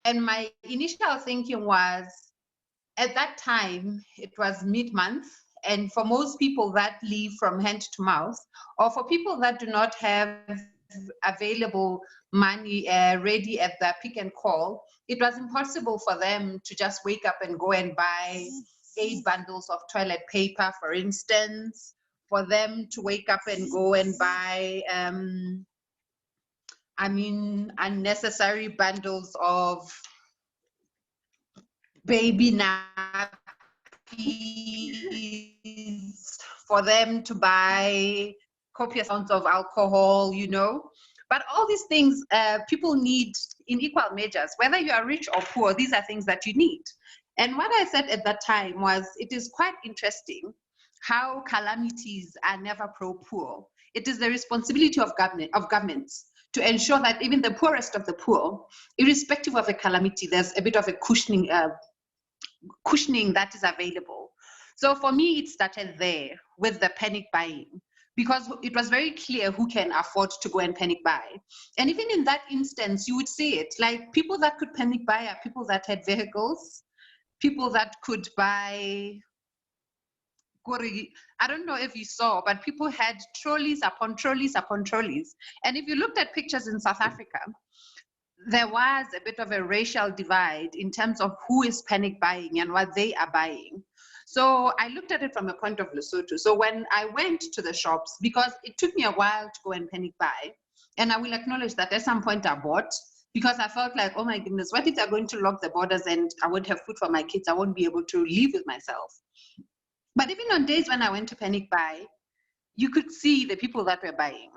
And my initial thinking was, at that time, it was mid-month, and for most people that live from hand to mouth, or for people that do not have available money ready at the pick and call, it was impossible for them to just wake up and go and buy 8 bundles of toilet paper, for instance, for them to wake up and go and buy unnecessary bundles of baby nappies, for them to buy copious amounts of alcohol, you know. But all these things people need in equal measures, whether you are rich or poor. These are things that you need. And what I said at that time was, it is quite interesting how calamities are never pro-poor. It is the responsibility of governments to ensure that even the poorest of the poor, irrespective of a calamity, there's a bit of a cushioning that is available. So for me, it started there with the panic buying, because it was very clear who can afford to go and panic buy. And even in that instance, you would see it, like people that could panic buy are people that had vehicles, people that could buy, I don't know if you saw, but people had trolleys upon trolleys upon trolleys. And if you looked at pictures in South Africa, there was a bit of a racial divide in terms of who is panic buying and what they are buying. So I looked at it from a point of Lesotho. So when I went to the shops, because it took me a while to go and panic buy, and I will acknowledge that at some point I bought, because I felt like, oh my goodness, what if they're going to lock the borders and I won't have food for my kids? I won't be able to live with myself. But even on days when I went to panic buy, you could see the people that were buying.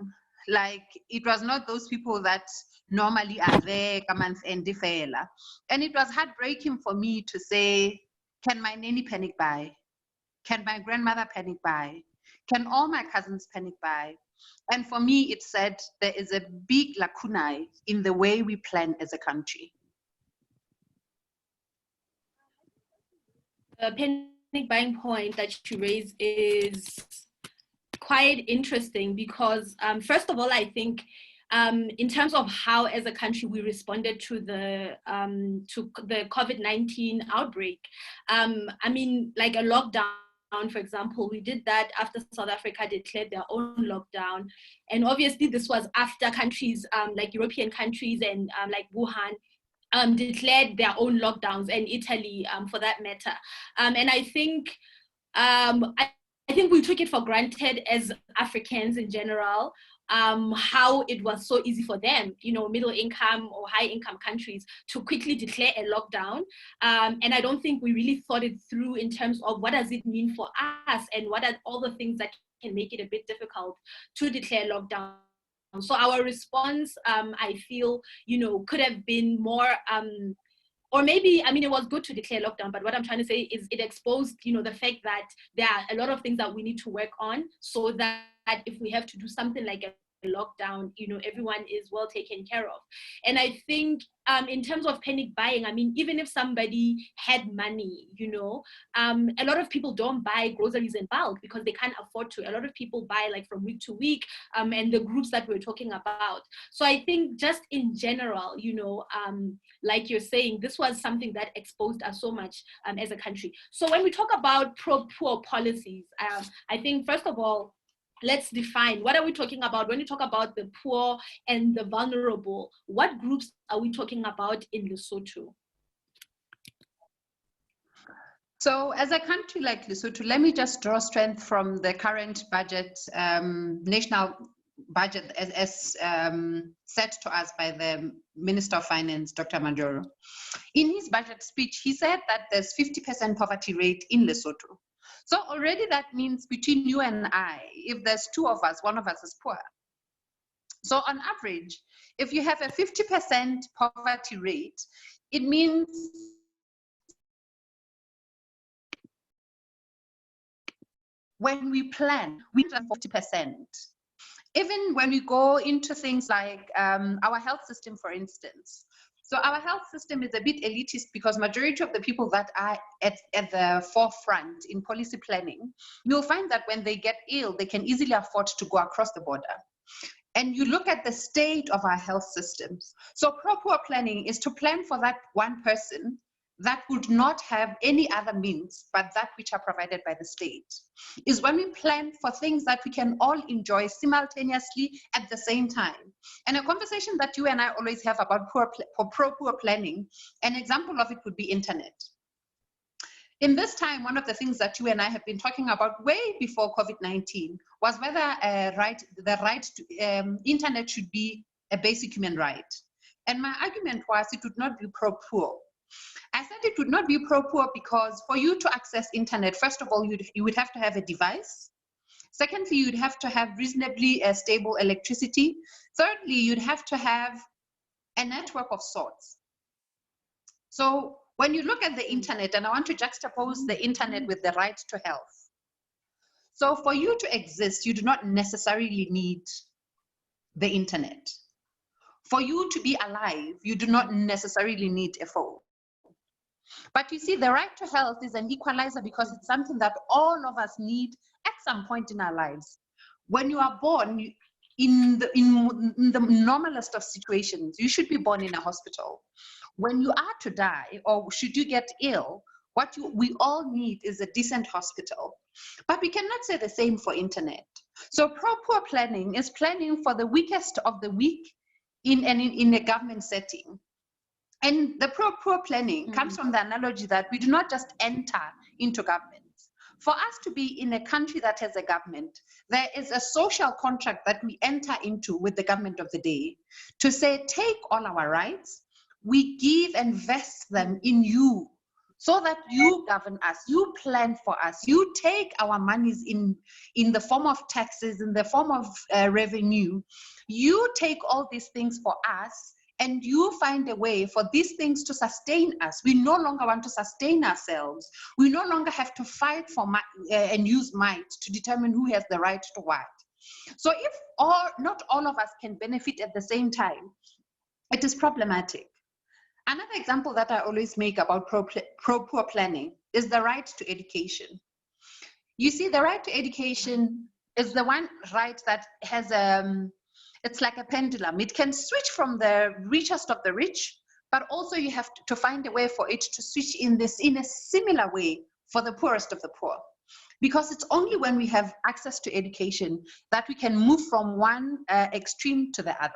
Like, it was not those people that normally are there, and it was heartbreaking for me to say, can my nanny panic buy? Can my grandmother panic buy? Can all my cousins panic buy? And for me, it said there is a big lacunae in the way we plan as a country. The panic buying point that you raise is quite interesting because, first of all, I think in terms of how, as a country, we responded to the COVID-19 outbreak, I mean, like a lockdown, for example, we did that after South Africa declared their own lockdown. And obviously this was after countries like European countries and like Wuhan declared their own lockdowns, and Italy for that matter. And I think I think we took it for granted as Africans in general, how it was so easy for them, you know, middle income or high income countries to quickly declare a lockdown. And I don't think we really thought it through in terms of what does it mean for us and what are all the things that can make it a bit difficult to declare lockdown. So our response, I feel, you know, could have been more, or maybe, I mean, it was good to declare lockdown, but what I'm trying to say is it exposed, you know, the fact that there are a lot of things that we need to work on so that if we have to do something like a lockdown, you know, everyone is well taken care of. And I think in terms of panic buying, I mean, even if somebody had money, you know, a lot of people don't buy groceries in bulk because they can't afford to. A lot of people buy like from week to week, and the groups that we're talking about. So I think just in general, you know, like you're saying, this was something that exposed us so much as a country. So when we talk about pro-poor policies, I think first of all, let's define, what are we talking about? When you talk about the poor and the vulnerable, what groups are we talking about in Lesotho? So as a country like Lesotho, let me just draw strength from the current budget, national budget as set to us by the Minister of Finance, Dr. Majoro. In his budget speech, he said that there's 50% poverty rate in Lesotho. So already that means between you and I, if there's 2 of us, 1 of us is poor. So on average, if you have a 50% poverty rate, it means when we plan, we have 40%. Even when we go into things like our health system, for instance. So our health system is a bit elitist because majority of the people that are at the forefront in policy planning, you'll find that when they get ill, they can easily afford to go across the border. and you look at the state of our health systems. So pro-poor planning is to plan for that one person that would not have any other means but that which are provided by the state. Is when we plan for things that we can all enjoy simultaneously at the same time. And a conversation that you and I always have about pro-poor planning, an example of it would be internet. In this time, one of the things that you and I have been talking about way before COVID-19 was whether the right to internet should be a basic human right. And my argument was it would not be pro-poor. I said it would not be pro-poor because for you to access internet, first of all, you would have to have a device. Secondly, you'd have to have reasonably stable electricity. Thirdly, you'd have to have a network of sorts. So when you look at the internet, and I want to juxtapose the internet with the right to health. So for you to exist, you do not necessarily need the internet. For you to be alive, you do not necessarily need a phone. But you see, the right to health is an equalizer because it's something that all of us need at some point in our lives. When you are born, in the normalest of situations, you should be born in a hospital. When you are to die, or should you get ill, what we all need is a decent hospital. But we cannot say the same for internet. So pro-poor planning is planning for the weakest of the weak in a government setting. And the pro-poor planning comes from the analogy that we do not just enter into government. For us to be in a country that has a government, there is a social contract that we enter into with the government of the day to say, take all our rights, we give and vest them in you so that you govern us, you plan for us, you take our monies in the form of taxes, in the form of revenue, you take all these things for us, and you find a way for these things to sustain us. We no longer want to sustain ourselves. We no longer have to fight for and use might to determine who has the right to what. So if not all of us can benefit at the same time, it is problematic. Another example that I always make about pro-poor planning is the right to education. You see, the right to education is the one right that has it's like a pendulum. It can switch from the richest of the rich, but also you have to find a way for it to switch in a similar way for the poorest of the poor. Because it's only when we have access to education that we can move from one extreme to the other.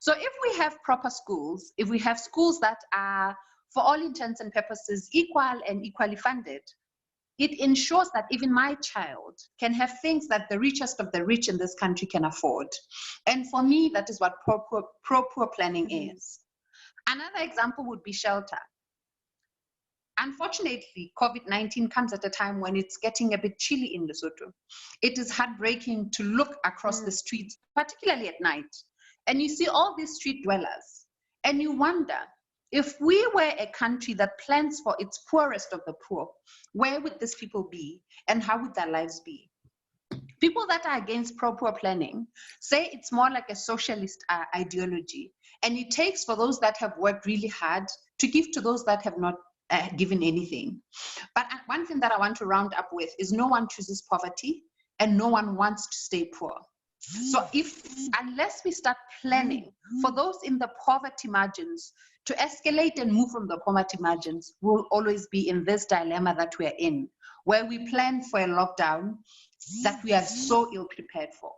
So if we have proper schools, if we have schools that are, for all intents and purposes, equal and equally funded, it ensures that even my child can have things that the richest of the rich in this country can afford. And for me, that is what pro-poor planning is. Another example would be shelter. Unfortunately, COVID-19 comes at a time when it's getting a bit chilly in Lesotho. It is heartbreaking to look across the streets, particularly at night, and you see all these street dwellers, and you wonder, if we were a country that plans for its poorest of the poor, where would these people be and how would their lives be? People that are against pro-poor planning say it's more like a socialist ideology, and it takes for those that have worked really hard to give to those that have not given anything. But one thing that I want to round up with is no one chooses poverty and no one wants to stay poor. So unless we start planning for those in the poverty margins to escalate and move from the poverty margins, we'll always be in this dilemma that we're in, where we plan for a lockdown that we are so ill prepared for.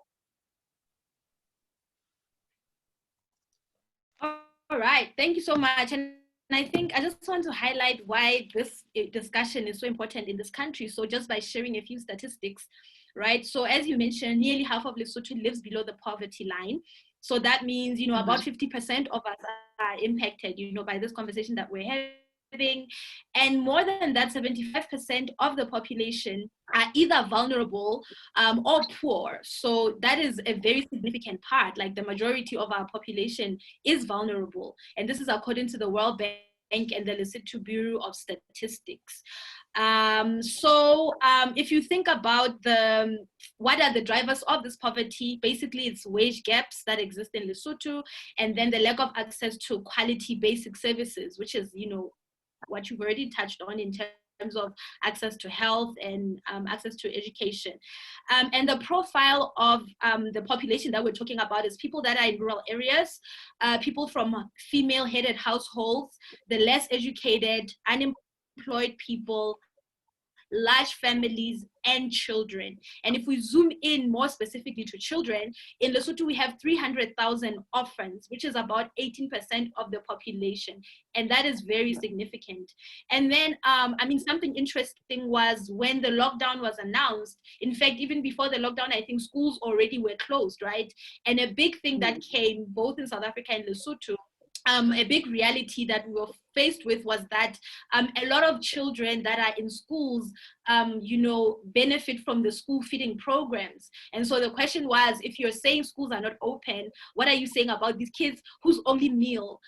All right, thank you so much. And I think I just want to highlight why this discussion is so important in this country. So just by sharing a few statistics, right? So as you mentioned, nearly half of Lesotho lives below the poverty line. So that means, about 50% of us are impacted, by this conversation that we're having. And more than that, 75% of the population are either vulnerable or poor. So that is a very significant part. Like the majority of our population is vulnerable. And this is according to the World Bank and the Lesotho Bureau of Statistics. If you think about what are the drivers of this poverty, basically it's wage gaps that exist in Lesotho, and then the lack of access to quality basic services, which is, what you've already touched on in of access to health and access to education. And the profile of the population that we're talking about is people that are in rural areas, people from female-headed households, the less educated, unemployed people, large families, and children. And if we zoom in more specifically to children, in Lesotho we have 300,000 orphans, which is about 18% of the population, and that is very significant. And then I mean, something interesting was when the lockdown was announced. In fact, even before the lockdown, I think schools already were closed, right? And a big thing that came both in South Africa and Lesotho, a big reality that we were faced with was that a lot of children that are in schools, you know, benefit from the school feeding programs. And so the question was, if you're saying schools are not open, what are you saying about these kids whose only meal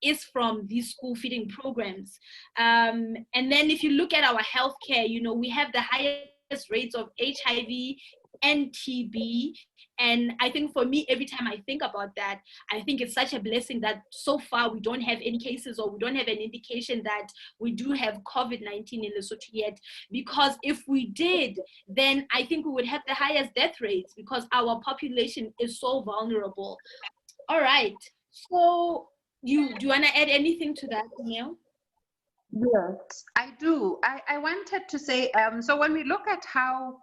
is from these school feeding programs? And then if you look at our healthcare, you know, we have the highest rates of HIV and TB. And I think for me, every time I think about that, I think it's such a blessing that so far we don't have any cases, or we don't have an indication that we do have COVID-19 in Lesotho yet. Because if we did, then I think we would have the highest death rates, because our population is so vulnerable. All right. So do you want to add anything to that, Neil? Yes, I do. I wanted to say, so when we look at how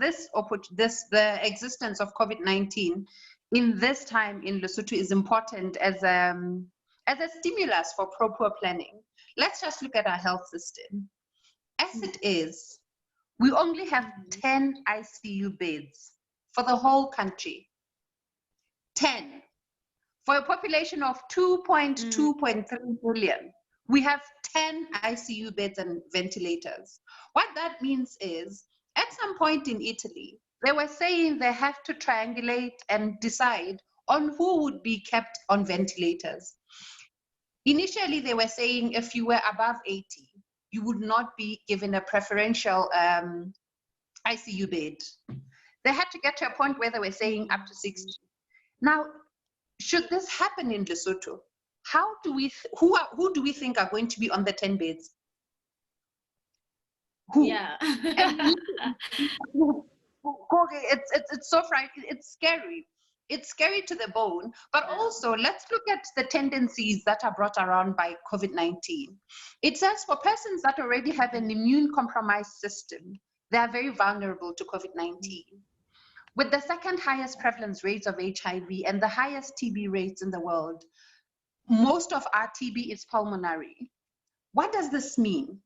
the existence of COVID-19 in this time in Lesotho is important as a stimulus for proper planning. Let's just look at our health system. As it is, we only have 10 ICU beds for the whole country. 10. For a population of 2.3 billion, we have 10 ICU beds and ventilators. What that means is, at some point in Italy, they were saying they have to triangulate and decide on who would be kept on ventilators. Initially, they were saying if you were above 80, you would not be given a preferential ICU bed. They had to get to a point where they were saying up to 60. Now, should this happen in Lesotho, who do we think are going to be on the 10 beds? Who? Yeah. It's so frightening. It's scary. It's scary to the bone. But also, let's look at the tendencies that are brought around by COVID-19. It says for persons that already have an immune-compromised system, they are very vulnerable to COVID-19. With the second highest prevalence rates of HIV and the highest TB rates in the world, most of our TB is pulmonary. What does this mean?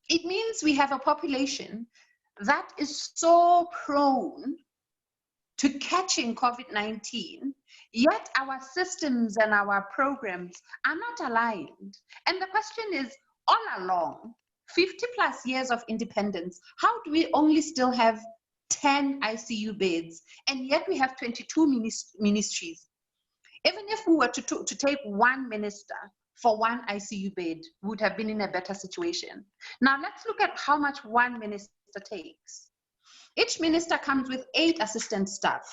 It means we have a population that is so prone to catching COVID-19, yet our systems and our programs are not aligned. And the question is, all along, 50 plus years of independence, how do we only still have 10 ICU beds, and yet we have 22 ministries? Even if we were to take one minister for one ICU bed, we would have been in a better situation. Now let's look at how much one minister takes. Each minister comes with 8 assistant staff.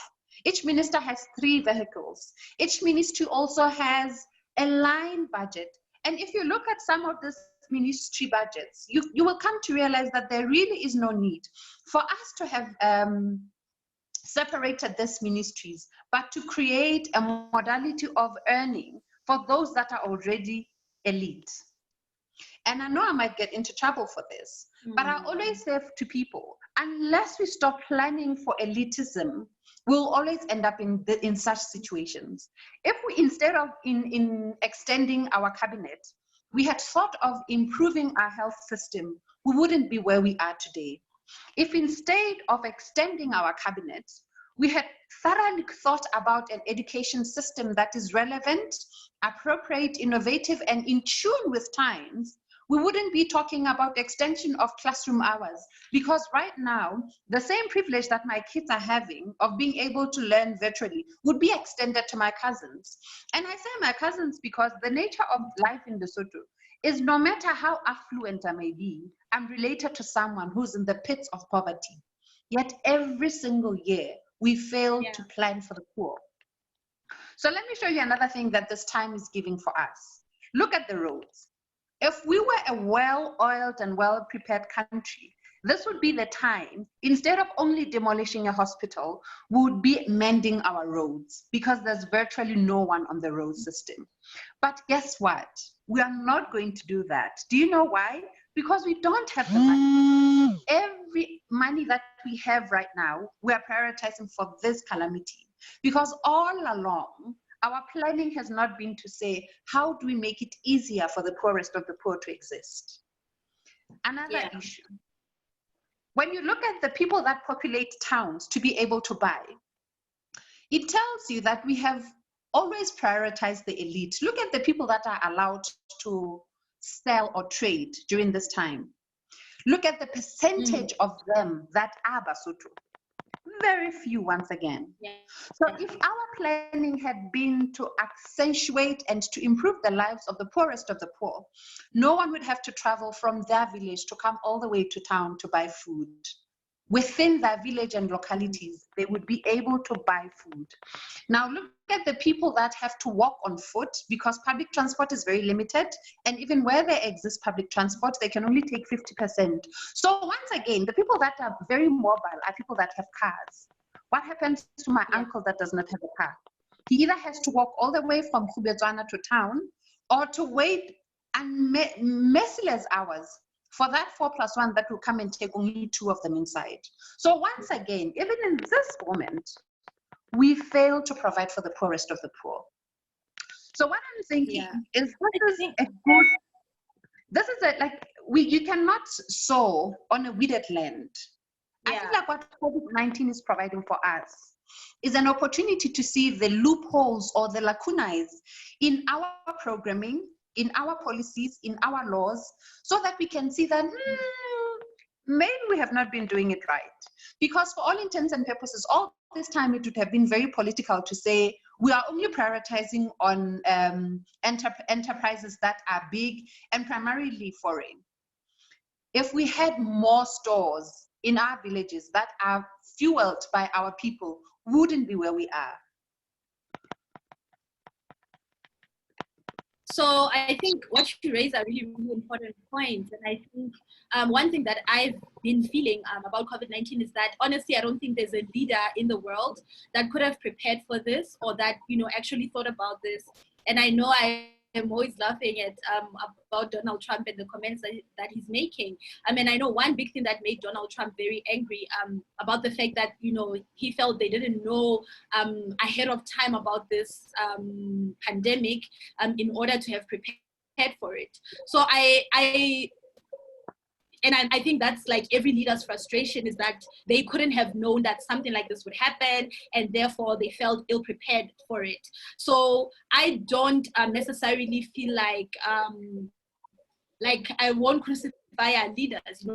Each minister has 3 vehicles. Each ministry also has a line budget. And if you look at some of these ministry budgets, you will come to realize that there really is no need for us to have separated these ministries, but to create a modality of earning for those that are already elite. And I know I might get into trouble for this, but I always say to people, unless we stop planning for elitism, we'll always end up in such situations. If we, instead of in extending our cabinet, we had thought of improving our health system, we wouldn't be where we are today. If instead of extending our cabinet, we had thoroughly thought about an education system that is relevant, appropriate, innovative, and in tune with times, we wouldn't be talking about extension of classroom hours, because right now, the same privilege that my kids are having of being able to learn virtually would be extended to my cousins. And I say my cousins because the nature of life in Lesotho is, no matter how affluent I may be, I'm related to someone who's in the pits of poverty. Yet every single year, we fail to plan for the poor. So let me show you another thing that this time is giving for us. Look at the roads. If we were a well-oiled and well-prepared country, this would be the time, instead of only demolishing a hospital, we would be mending our roads because there's virtually no one on the road system. But guess what? We are not going to do that. Do you know why? Because we don't have the money. Every money that we have right now, we are prioritizing for this calamity. Because all along, our planning has not been to say, how do we make it easier for the poorest of the poor to exist? Another issue. When you look at the people that populate towns to be able to buy, it tells you that we have always prioritized the elite. Look at the people that are allowed to sell or trade during this time. Look at the percentage of them that are Basotho. Very few, once again. So if our planning had been to accentuate and to improve the lives of the poorest of the poor, no one would have to travel from their village to come all the way to town to buy food. Within their village and localities, they would be able to buy food. Now look at the people that have to walk on foot because public transport is very limited, and even where there exists public transport, they can only take 50%. So once again, the people that are very mobile are people that have cars. What happens to my uncle that does not have a car? He either has to walk all the way from Khubetswana to town or to wait merciless hours for that 4+1 that will come and take only 2 of them inside. So once again, even in this moment, we fail to provide for the poorest of the poor. So what I'm thinking is you cannot sow on a weeded land. I feel like what COVID-19 is providing for us is an opportunity to see the loopholes or the lacunae in our programming, in our policies, in our laws, so that we can see that maybe we have not been doing it right. Because for all intents and purposes, all this time it would have been very political to say we are only prioritizing on enterprises that are big and primarily foreign. If we had more stores in our villages that are fueled by our people, we wouldn't be where we are. So I think what you raise are really, really important points. And I think one thing that I've been feeling about COVID-19 is that, honestly, I don't think there's a leader in the world that could have prepared for this or that, actually thought about this. And I know I am always laughing at about Donald Trump and the comments that he's making. I mean, I know one big thing that made Donald Trump very angry about the fact that, he felt they didn't know ahead of time about this pandemic in order to have prepared for it. So I think that's like every leader's frustration, is that they couldn't have known that something like this would happen, and therefore they felt ill-prepared for it. So I don't necessarily feel like I won't crucify our leaders,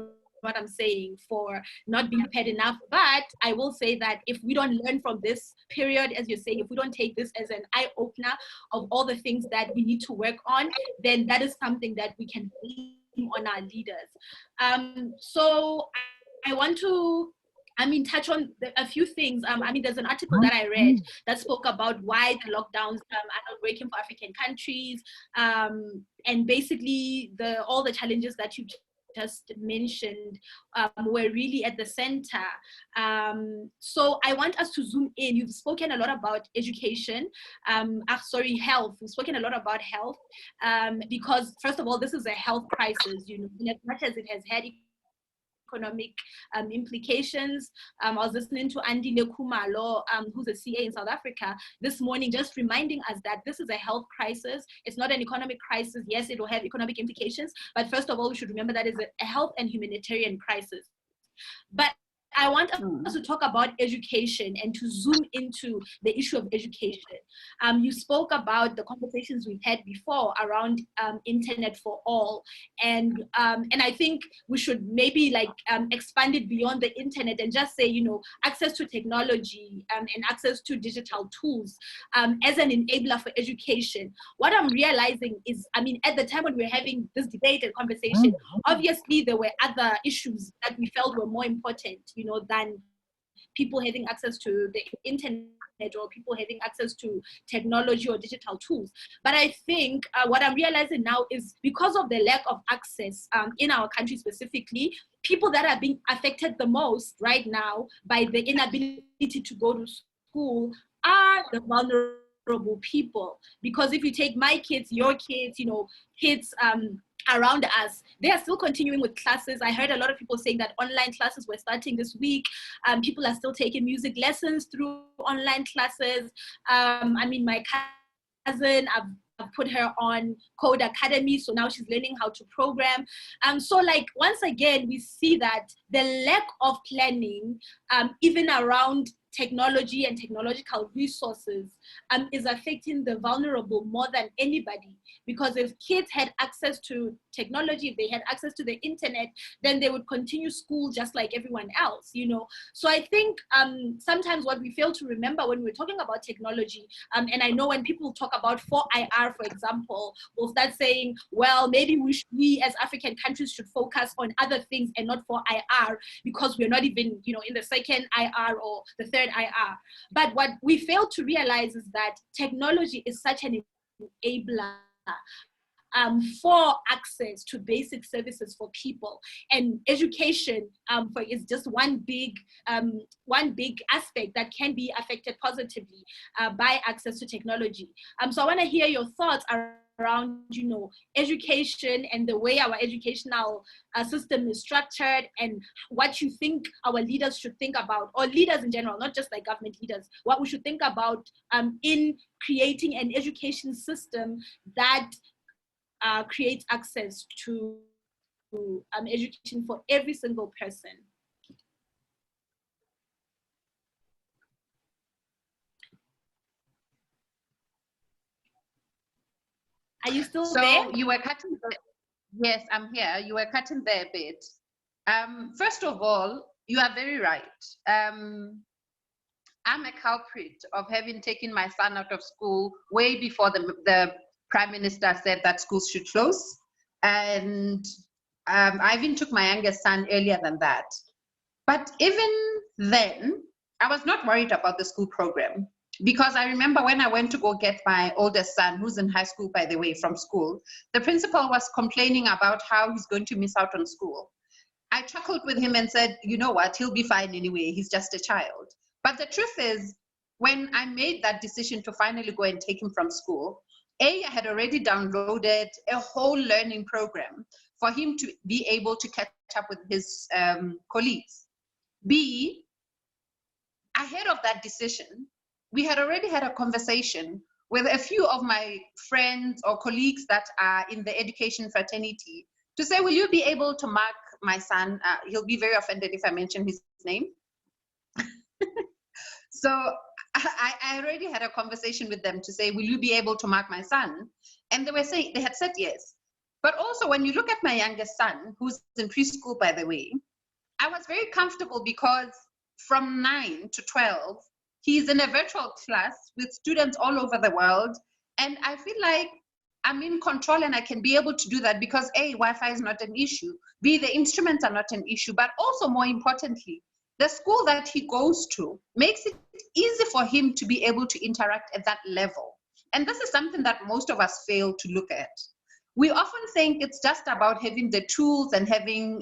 what I'm saying, for not being prepared enough. But I will say that if we don't learn from this period, as you're saying, if we don't take this as an eye-opener of all the things that we need to work on, then that is something that we can blame on our leaders. So I want to touch on a few things. There's an article that I read that spoke about why the lockdowns are not working for African countries, and basically all the challenges that you just mentioned were really at the center. So I want us to zoom in. You've spoken a lot about education, health. We've spoken a lot about health because, first of all, this is a health crisis, in as much as it has had economic implications. I was listening to Andy Lekumalo, who's a CA in South Africa this morning, just reminding us that this is a health crisis. It's not an economic crisis. Yes, it will have economic implications, but first of all, we should remember that it's a health and humanitarian crisis. But I want us to talk about education and to zoom into the issue of education. You spoke about the conversations we've had before around internet for all, and I think we should maybe expand it beyond the internet and just say, access to technology and access to digital tools as an enabler for education. What I'm realizing is, at the time when we were having this debate and conversation, obviously there were other issues that we felt were more important, than people having access to the internet or people having access to technology or digital tools. But I think what I'm realizing now is because of the lack of access in our country specifically, people that are being affected the most right now by the inability to go to school are the vulnerable people. Because if you take my kids, your kids, kids around us, they are still continuing with classes. I heard a lot of people saying that online classes were starting this week. People are still taking music lessons through online classes. I mean, my cousin, I've put her on Code Academy, so now she's learning how to program. So like, once again, we see that the lack of planning, even around technology and technological resources, is affecting the vulnerable more than anybody. Because if kids had access to technology, if they had access to the internet, then they would continue school just like everyone else, So I think sometimes what we fail to remember when we're talking about technology, and I know when people talk about 4IR, for example, we'll start saying, well, maybe we as African countries should focus on other things and not 4IR, because we're not even, in the second IR or the third IR. But what we fail to realize is that technology is such an enabler for access to basic services for people, and education is just one big aspect that can be affected positively by access to technology. So I want to hear your thoughts around education and the way our educational system is structured, and what you think our leaders should think about, or leaders in general, not just like government leaders, what we should think about in creating an education system that creates access to education for every single person. Are you still there? So you were cutting the, yes, I'm here. You were cutting there a bit. First of all, you are very right. I'm a culprit of having taken my son out of school way before the Prime Minister said that schools should close. And I even took my youngest son earlier than that. But even then, I was not worried about the school program, because I remember when I went to go get my oldest son, who's in high school, by the way, from school, the principal was complaining about how he's going to miss out on school. I chuckled with him and said, you know what, he'll be fine anyway, he's just a child. But the truth is, when I made that decision to finally go and take him from school, I had already downloaded a whole learning program for him to be able to catch up with his colleagues. B, ahead of that decision, we had already had a conversation with a few of my friends or colleagues that are in the education fraternity to say, will you be able to mark my son? He'll be very offended if I mention his name. So I already had a conversation with them to say, will you be able to mark my son? And they had said yes. But also, when you look at my youngest son, who's in preschool, by the way, I was very comfortable because from 9 to 12, he's in a virtual class with students all over the world. And I feel like I'm in control and I can be able to do that because A, Wi-Fi is not an issue. B, the instruments are not an issue. But also, more importantly, the school that he goes to makes it easy for him to be able to interact at that level. And this is something that most of us fail to look at. We often think it's just about having the tools and having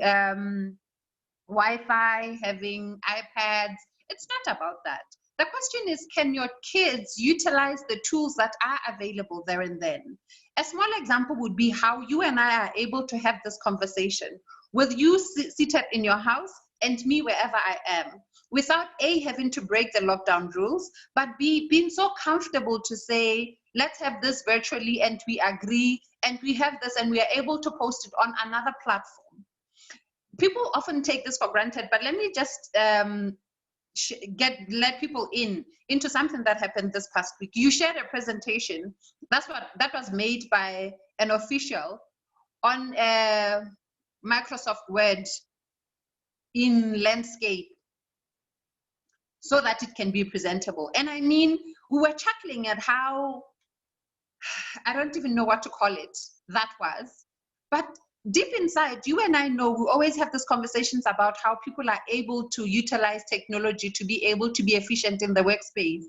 Wi-Fi, having iPads. It's not about that. The question is, can your kids utilize the tools that are available there and then? A small example would be how you and I are able to have this conversation with you seated in your house and me wherever I am, without A, having to break the lockdown rules, but B, being so comfortable to say, let's have this virtually and we agree and we have this and we are able to post it on another platform. People often take this for granted, but let me just let people into something that happened this past week. You shared a presentation that was made by an official on Microsoft Word in landscape so that it can be presentable. And I mean, we were chuckling at how, I don't even know what to call it, that was. But deep inside, you and I know we always have these conversations about how people are able to utilize technology to be able to be efficient in the workspace.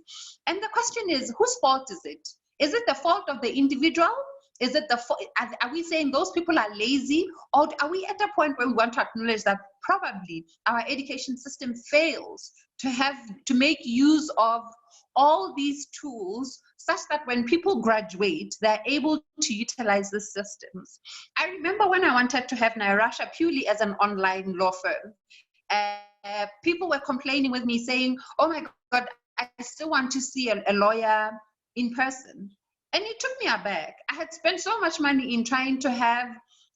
And the question is, whose fault is it? Is it the fault of the individual? Is it are we saying those people are lazy? Or are we at a point where we want to acknowledge that probably our education system fails to make use of all these tools such that when people graduate, they're able to utilize the systems? I remember when I wanted to have Nairasha purely as an online law firm, people were complaining with me saying, oh my God, I still want to see a lawyer in person. And it took me aback. I had spent so much money in trying to have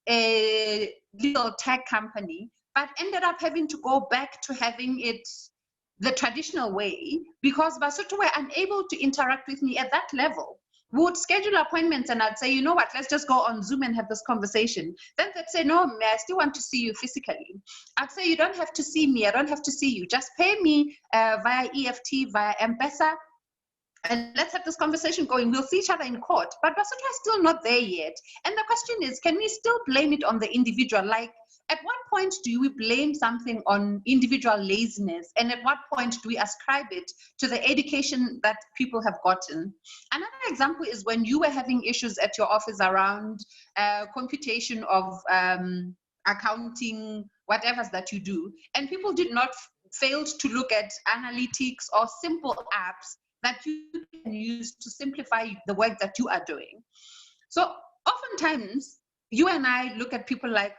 a legal tech company, but ended up having to go back to having it the traditional way because Basotho were unable to interact with me at that level. We would schedule appointments and I'd say, you know what, let's just go on Zoom and have this conversation. Then they'd say, no, I still want to see you physically. I'd say, you don't have to see me. I don't have to see you. Just pay me via EFT, via M-Pesa, and let's have this conversation going. We'll see each other in court. But Basotho is still not there yet. And the question is, can we still blame it on the individual? Like, at what point do we blame something on individual laziness? And at what point do we ascribe it to the education that people have gotten? Another example is when you were having issues at your office around computation of accounting, whatever that you do, and people did not failed to look at analytics or simple apps that you can use to simplify the work that you are doing. So oftentimes, you and I look at people like,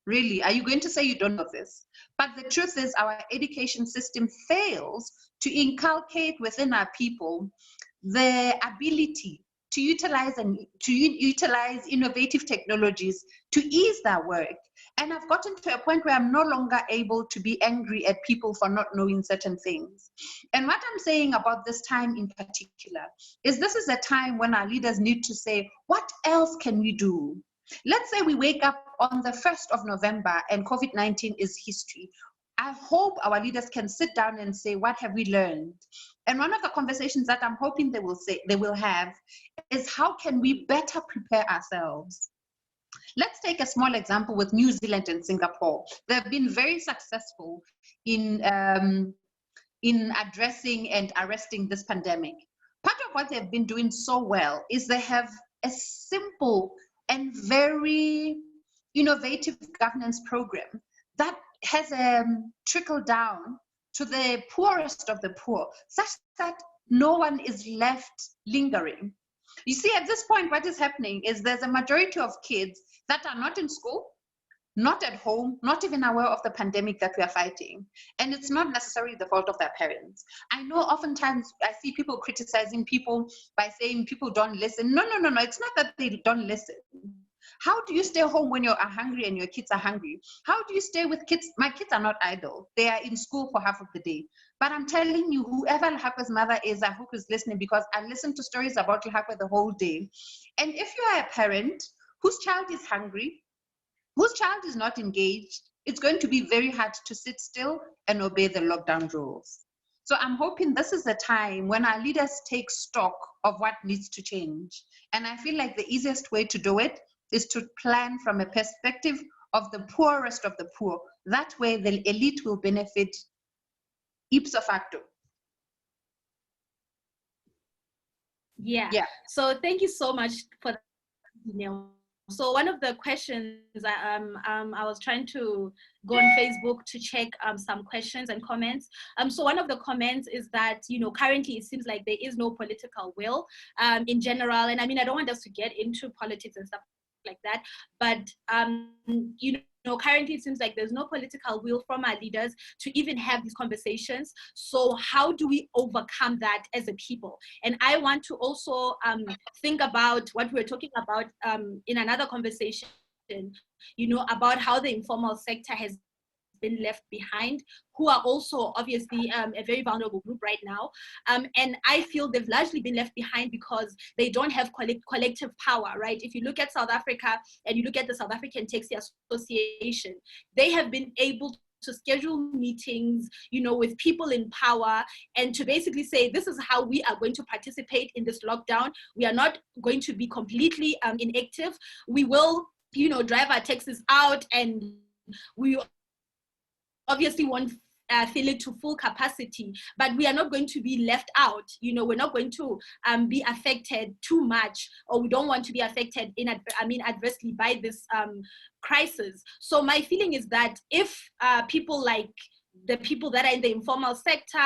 really, are you going to say you don't know this? But the truth is our education system fails to inculcate within our people the ability to utilize innovative technologies to ease their work. And I've gotten to a point where I'm no longer able to be angry at people for not knowing certain things. And what I'm saying about this time in particular is this is a time when our leaders need to say, what else can we do? Let's say we wake up on the 1st of November and COVID-19 is history. I hope our leaders can sit down and say, what have we learned? And one of the conversations that I'm hoping they will have is how can we better prepare ourselves? Let's take a small example with New Zealand and Singapore. They've been very successful in addressing and arresting this pandemic. Part of what they've been doing so well is they have a simple and very innovative governance program that has trickled down to the poorest of the poor, such that no one is left lingering. You see, at this point, what is happening is there's a majority of kids that are not in school, not at home, not even aware of the pandemic that we are fighting. And it's not necessarily the fault of their parents. I know oftentimes I see people criticizing people by saying people don't listen. No. It's not that they don't listen. How do you stay home when you are hungry and your kids are hungry? How do you stay with kids? My kids are not idle. They are in school for half of the day. But I'm telling you, whoever Lhakwe's mother is, I hope is listening, because I listen to stories about Lhakwe the whole day. And if you are a parent whose child is hungry, whose child is not engaged, it's going to be very hard to sit still and obey the lockdown rules. So I'm hoping this is a time when our leaders take stock of what needs to change. And I feel like the easiest way to do it is to plan from a perspective of the poorest of the poor. That way the elite will benefit ipso facto. Yeah. So thank you so much for that, Neil. So one of the questions, I was trying to go on Facebook to check some questions and comments. So one of the comments is that, currently it seems like there is no political will in general. And I mean, I don't want us to get into politics and stuff like that, but currently it seems like there's no political will from our leaders to even have these conversations. So how do we overcome that as a people? And I want to also think about what we were talking about in another conversation, about how the informal sector has been left behind, who are also obviously a very vulnerable group right now. And I feel they've largely been left behind because they don't have collective power, right? If you look at South Africa and you look at the South African Taxi Association, they have been able to schedule meetings, with people in power, and to basically say, this is how we are going to participate in this lockdown. We are not going to be completely inactive. We will drive our taxis out, and we obviously won't fill it to full capacity, but we are not going to be left out. We're not going to be affected too much, or we don't want to be affected adversely by this crisis. So my feeling is that if people like the people that are in the informal sector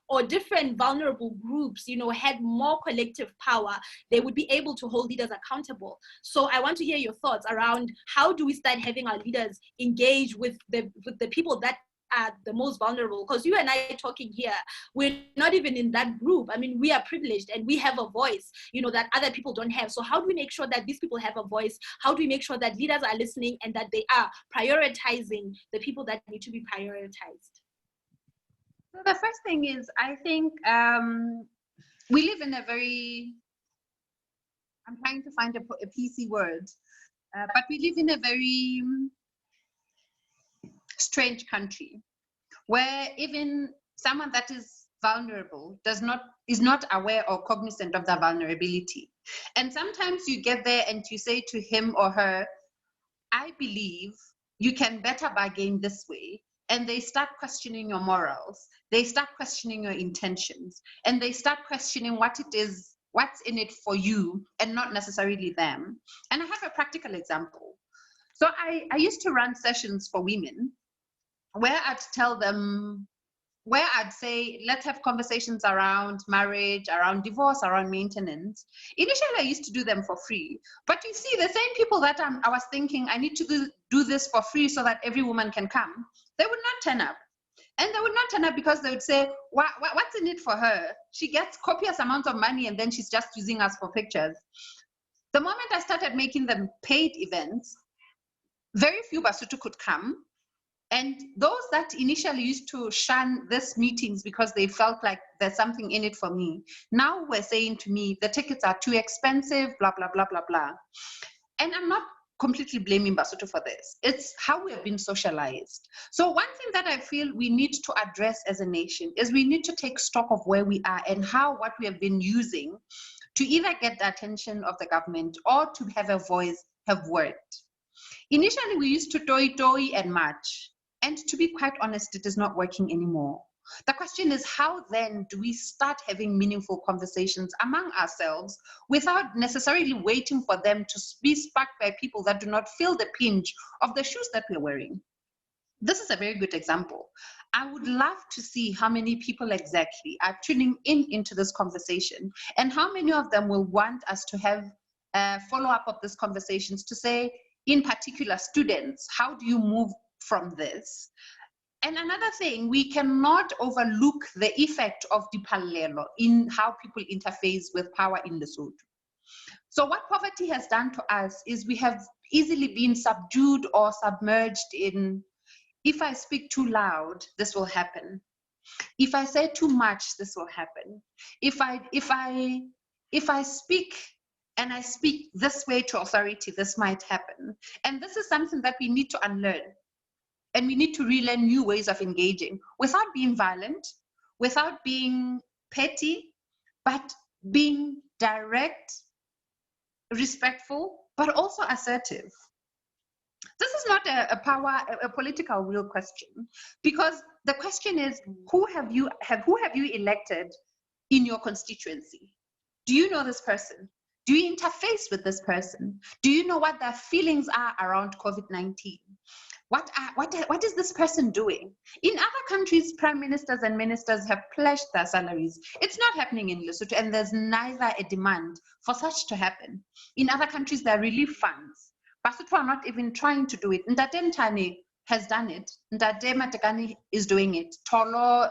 or different vulnerable groups, had more collective power, they would be able to hold leaders accountable. So I want to hear your thoughts around how do we start having our leaders engage with the people that are the most vulnerable, because you and I talking here, we're not even in that group. We are privileged and we have a voice, that other people don't have. So how do we make sure that these people have a voice? How do we make sure that leaders are listening and that they are prioritizing the people that need to be prioritized? So the first thing is, I think we live in a very, I'm trying to find a PC word, but we live in a very strange country where even someone that is vulnerable is not aware or cognizant of their vulnerability. And sometimes you get there and you say to him or her, I believe you can better bargain this way. And they start questioning your morals. They start questioning your intentions. And they start questioning what it is, what's in it for you and not necessarily them. And I have a practical example. So I used to run sessions for women where I'd tell them, where I'd say, let's have conversations around marriage, around divorce, around maintenance. Initially, I used to do them for free. But you see, the same people that I was thinking, I need to do this for free so that every woman can come, they would not turn up. And they would not turn up because they would say, what's in it for her? She gets copious amounts of money and then she's just using us for pictures. The moment I started making them paid events, very few Basotho could come. And those that initially used to shun these meetings because they felt like there's something in it for me, now were saying to me, the tickets are too expensive, blah, blah, blah, blah, blah. And I'm not completely blaming Basotho for this. It's how we have been socialized. So one thing that I feel we need to address as a nation is we need to take stock of where we are and how what we have been using to either get the attention of the government or to have a voice have worked. Initially, we used to toi and march. And to be quite honest, it is not working anymore. The question is, how then do we start having meaningful conversations among ourselves without necessarily waiting for them to be sparked by people that do not feel the pinch of the shoes that we're wearing? This is a very good example. I would love to see how many people exactly are tuning into this conversation and how many of them will want us to have a follow-up of these conversations to say, in particular, students, how do you move from this? And another thing, we cannot overlook the effect of dipalelo in how people interface with power in Lesotho. So what poverty has done to us is we have easily been subdued or submerged in, if I speak too loud, this will happen. If I say too much, this will happen. If I speak and I speak this way to authority, this might happen. And this is something that we need to unlearn. And we need to relearn new ways of engaging without being violent, without being petty, but being direct, respectful, but also assertive. This is not a political will question, because the question is, who have you elected in your constituency? Do you know this person? Do you interface with this person? Do you know what their feelings are around COVID-19? What is this person doing? In other countries, prime ministers and ministers have pledged their salaries. It's not happening in Lesotho, and there's neither a demand for such to happen. In other countries, there are relief funds. Basotho are not even trying to do it. Ndate Ntane has done it. Ndate Matekane is doing it. Tolo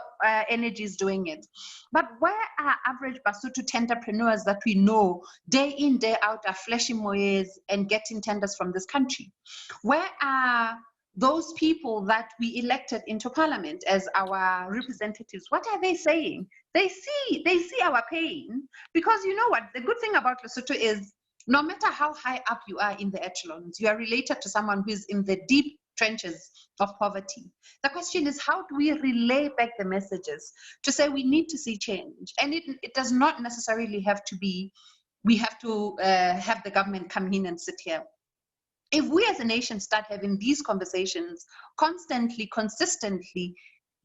Energy is doing it. But where are average Basotho entrepreneurs that we know day in, day out are flashing moyes and getting tenders from this country? Where are those people that we elected into parliament as our representatives? What are they saying? They see our pain, because you know what? The good thing about Lesotho is no matter how high up you are in the echelons, you are related to someone who is in the deep trenches of poverty. The question is, how do we relay back the messages to say we need to see change? And it does not necessarily have to be, we have to have the government come in and sit here. If we as a nation start having these conversations constantly, consistently,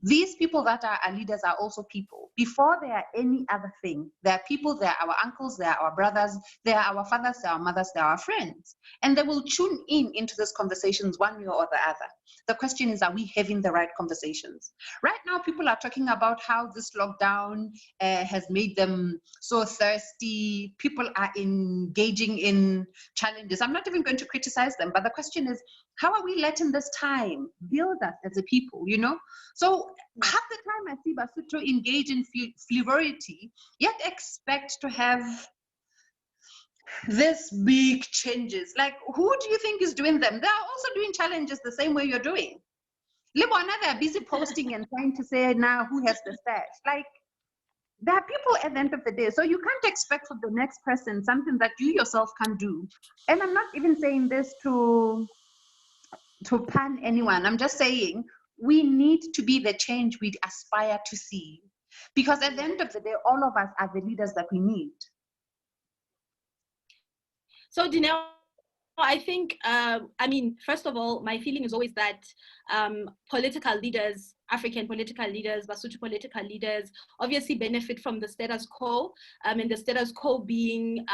these people that are our leaders are also people. Before they are any other thing, they are people, they are our uncles, they are our brothers, they are our fathers, they are our mothers, they are our friends. And they will tune in into these conversations one way or the other. The question is, are we having the right conversations? Right now, people are talking about how this lockdown has made them so thirsty. People are engaging in challenges. I'm not even going to criticize them, but the question is, how are we letting this time build us as a people, you know? So half the time I see Basotho engage in flivority, yet expect to have this big changes. Like, who do you think is doing them? They are also doing challenges the same way you're doing. Libana, they're busy posting and trying to say now who has the stash. Like, there are people at the end of the day. So you can't expect from the next person something that you yourself can't do. And I'm not even saying this to pan anyone. I'm just saying we need to be the change we aspire to see. Because at the end of the day, all of us are the leaders that we need. So, Dineo, I think, I mean, first of all, my feeling is always that political leaders, African political leaders, Basotho political leaders, obviously benefit from the status quo, and the status quo being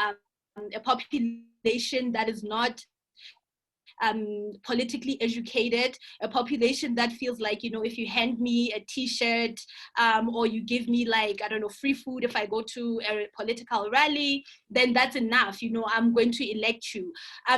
a population that is not politically educated, a population that feels like, you know, if you hand me a t-shirt or you give me, like, I don't know, free food if I go to a political rally, then that's enough, you know, I'm going to elect you.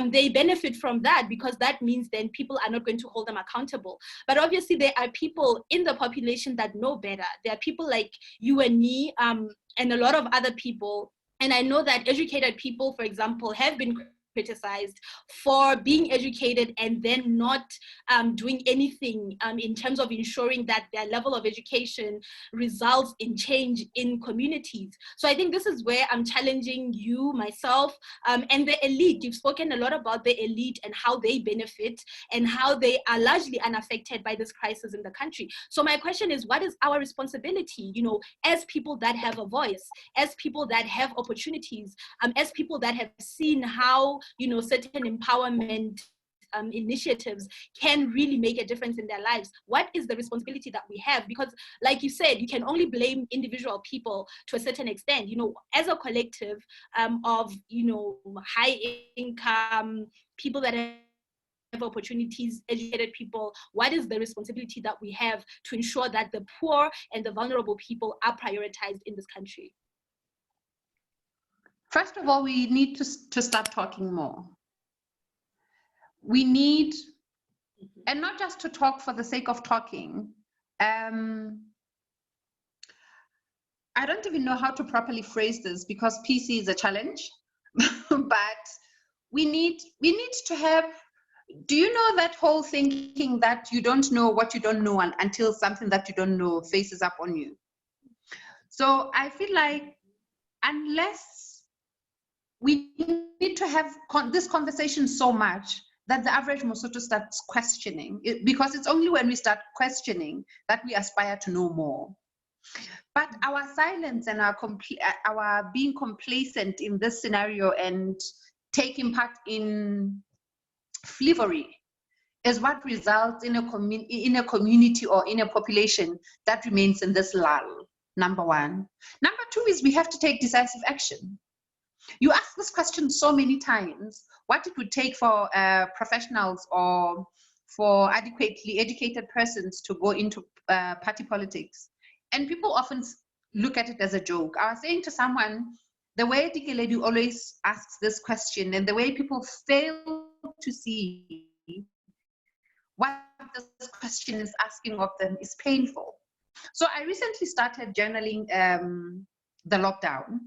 They benefit from that because that means then people are not going to hold them accountable. But obviously there are people in the population that know better. There are people like you and me and a lot of other people. And I know that educated people, for example, have been criticized for being educated and then not doing anything in terms of ensuring that their level of education results in change in communities. So I think this is where I'm challenging you, myself, and the elite. You've spoken a lot about the elite and how they benefit and how they are largely unaffected by this crisis in the country. So my question is, what is our responsibility, you know, as people that have a voice, as people that have opportunities, as people that have seen how, you know, certain empowerment initiatives can really make a difference in their lives? What is the responsibility that we have? Because like you said, you can only blame individual people to a certain extent. You know, as a collective of, you know, high income people that have opportunities, educated people, what is the responsibility that we have to ensure that the poor and the vulnerable people are prioritized in this country? First of all, we need to start talking more. We need, and not just to talk for the sake of talking. I don't even know how to properly phrase this because PC is a challenge, but we need to have, do you know that whole thinking that you don't know what you don't know until something that you don't know faces up on you? So I feel like unless we need to have this conversation so much that the average Mosotho starts questioning it, because it's only when we start questioning that we aspire to know more. But our silence and our being complacent in this scenario and taking part in flavory is what results in a community or in a population that remains in this lull, number one. Number two is we have to take decisive action. You ask this question so many times, what it would take for professionals or for adequately educated persons to go into party politics. And people often look at it as a joke. I was saying to someone, the way Dikeledi always asks this question and the way people fail to see what this question is asking of them is painful. So I recently started journaling the lockdown.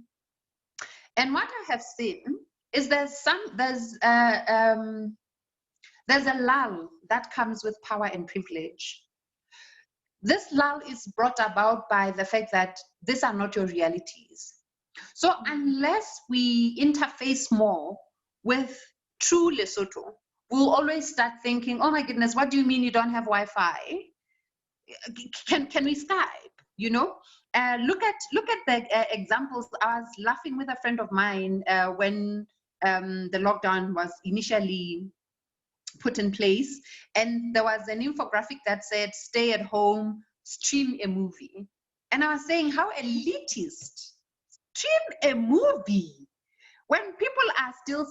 And what I have seen is there's a lull that comes with power and privilege. This lull is brought about by the fact that these are not your realities. So unless we interface more with true Lesotho, we'll always start thinking, oh my goodness, what do you mean you don't have Wi-Fi? Can we Skype? You know, look at the examples. I was laughing with a friend of mine when the lockdown was initially put in place, and there was an infographic that said, stay at home, stream a movie. And I was saying, how elitist, stream a movie. When people are still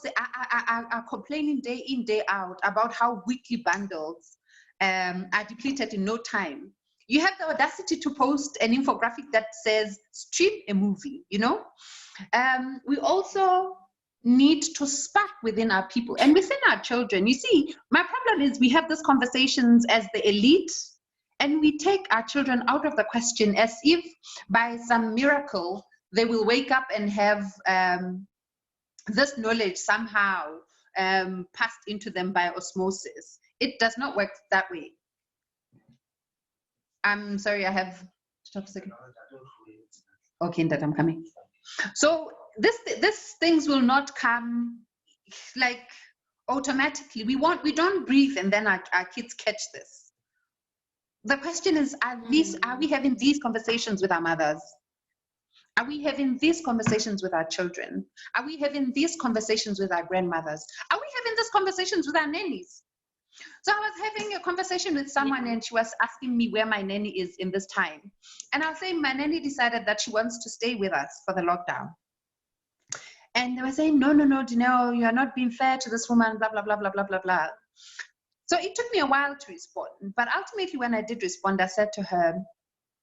are complaining day in, day out about how weekly bundles are depleted in no time, you have the audacity to post an infographic that says, stream a movie, you know? We also need to spark within our people and within our children. You see, my problem is we have these conversations as the elite, and we take our children out of the question as if by some miracle they will wake up and have this knowledge somehow passed into them by osmosis. It does not work that way. I'm sorry, I have, stop a second. Okay, that I'm coming. So this things will not come like automatically. We don't breathe and then our kids catch this. The question is, are we having these conversations with our mothers? Are we having these conversations with our children? Are we having these conversations with our grandmothers? Are we having these conversations with our nannies? So I was having a conversation with someone and she was asking me where my nanny is in this time. And I was saying my nanny decided that she wants to stay with us for the lockdown. And they were saying, no, Dineo, you are not being fair to this woman, blah, blah, blah, blah, blah, blah, blah. So it took me a while to respond. But ultimately, when I did respond, I said to her,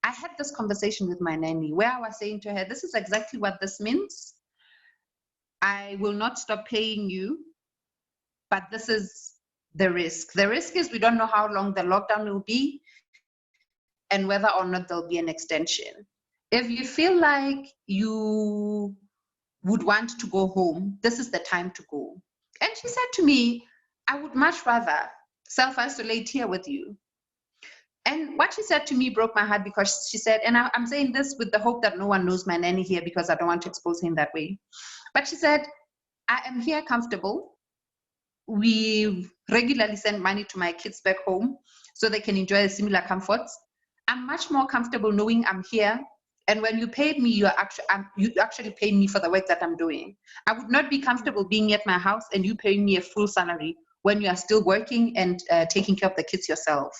I had this conversation with my nanny where I was saying to her, this is exactly what this means. I will not stop paying you, but this is the risk. The risk is we don't know how long the lockdown will be and whether or not there'll be an extension. If you feel like you would want to go home, this is the time to go. And she said to me, I would much rather self-isolate here with you. And what she said to me broke my heart, because she said, and I'm saying this with the hope that no one knows my nanny here because I don't want to expose him that way. But she said, I am here comfortable. We regularly send money to my kids back home so they can enjoy similar comforts. I'm much more comfortable knowing I'm here. And when you paid me, you actually paid me for the work that I'm doing. I would not be comfortable being at my house and you paying me a full salary when you are still working and taking care of the kids yourself.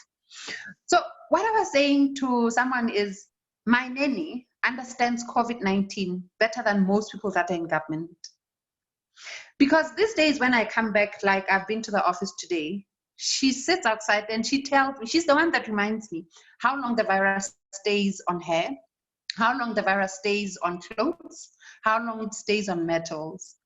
So what I was saying to someone is, my nanny understands COVID-19 better than most people that are in government. Because these days when I come back, like I've been to the office today, she sits outside and she tells me, she's the one that reminds me how long the virus stays on hair, how long the virus stays on clothes, how long it stays on metals.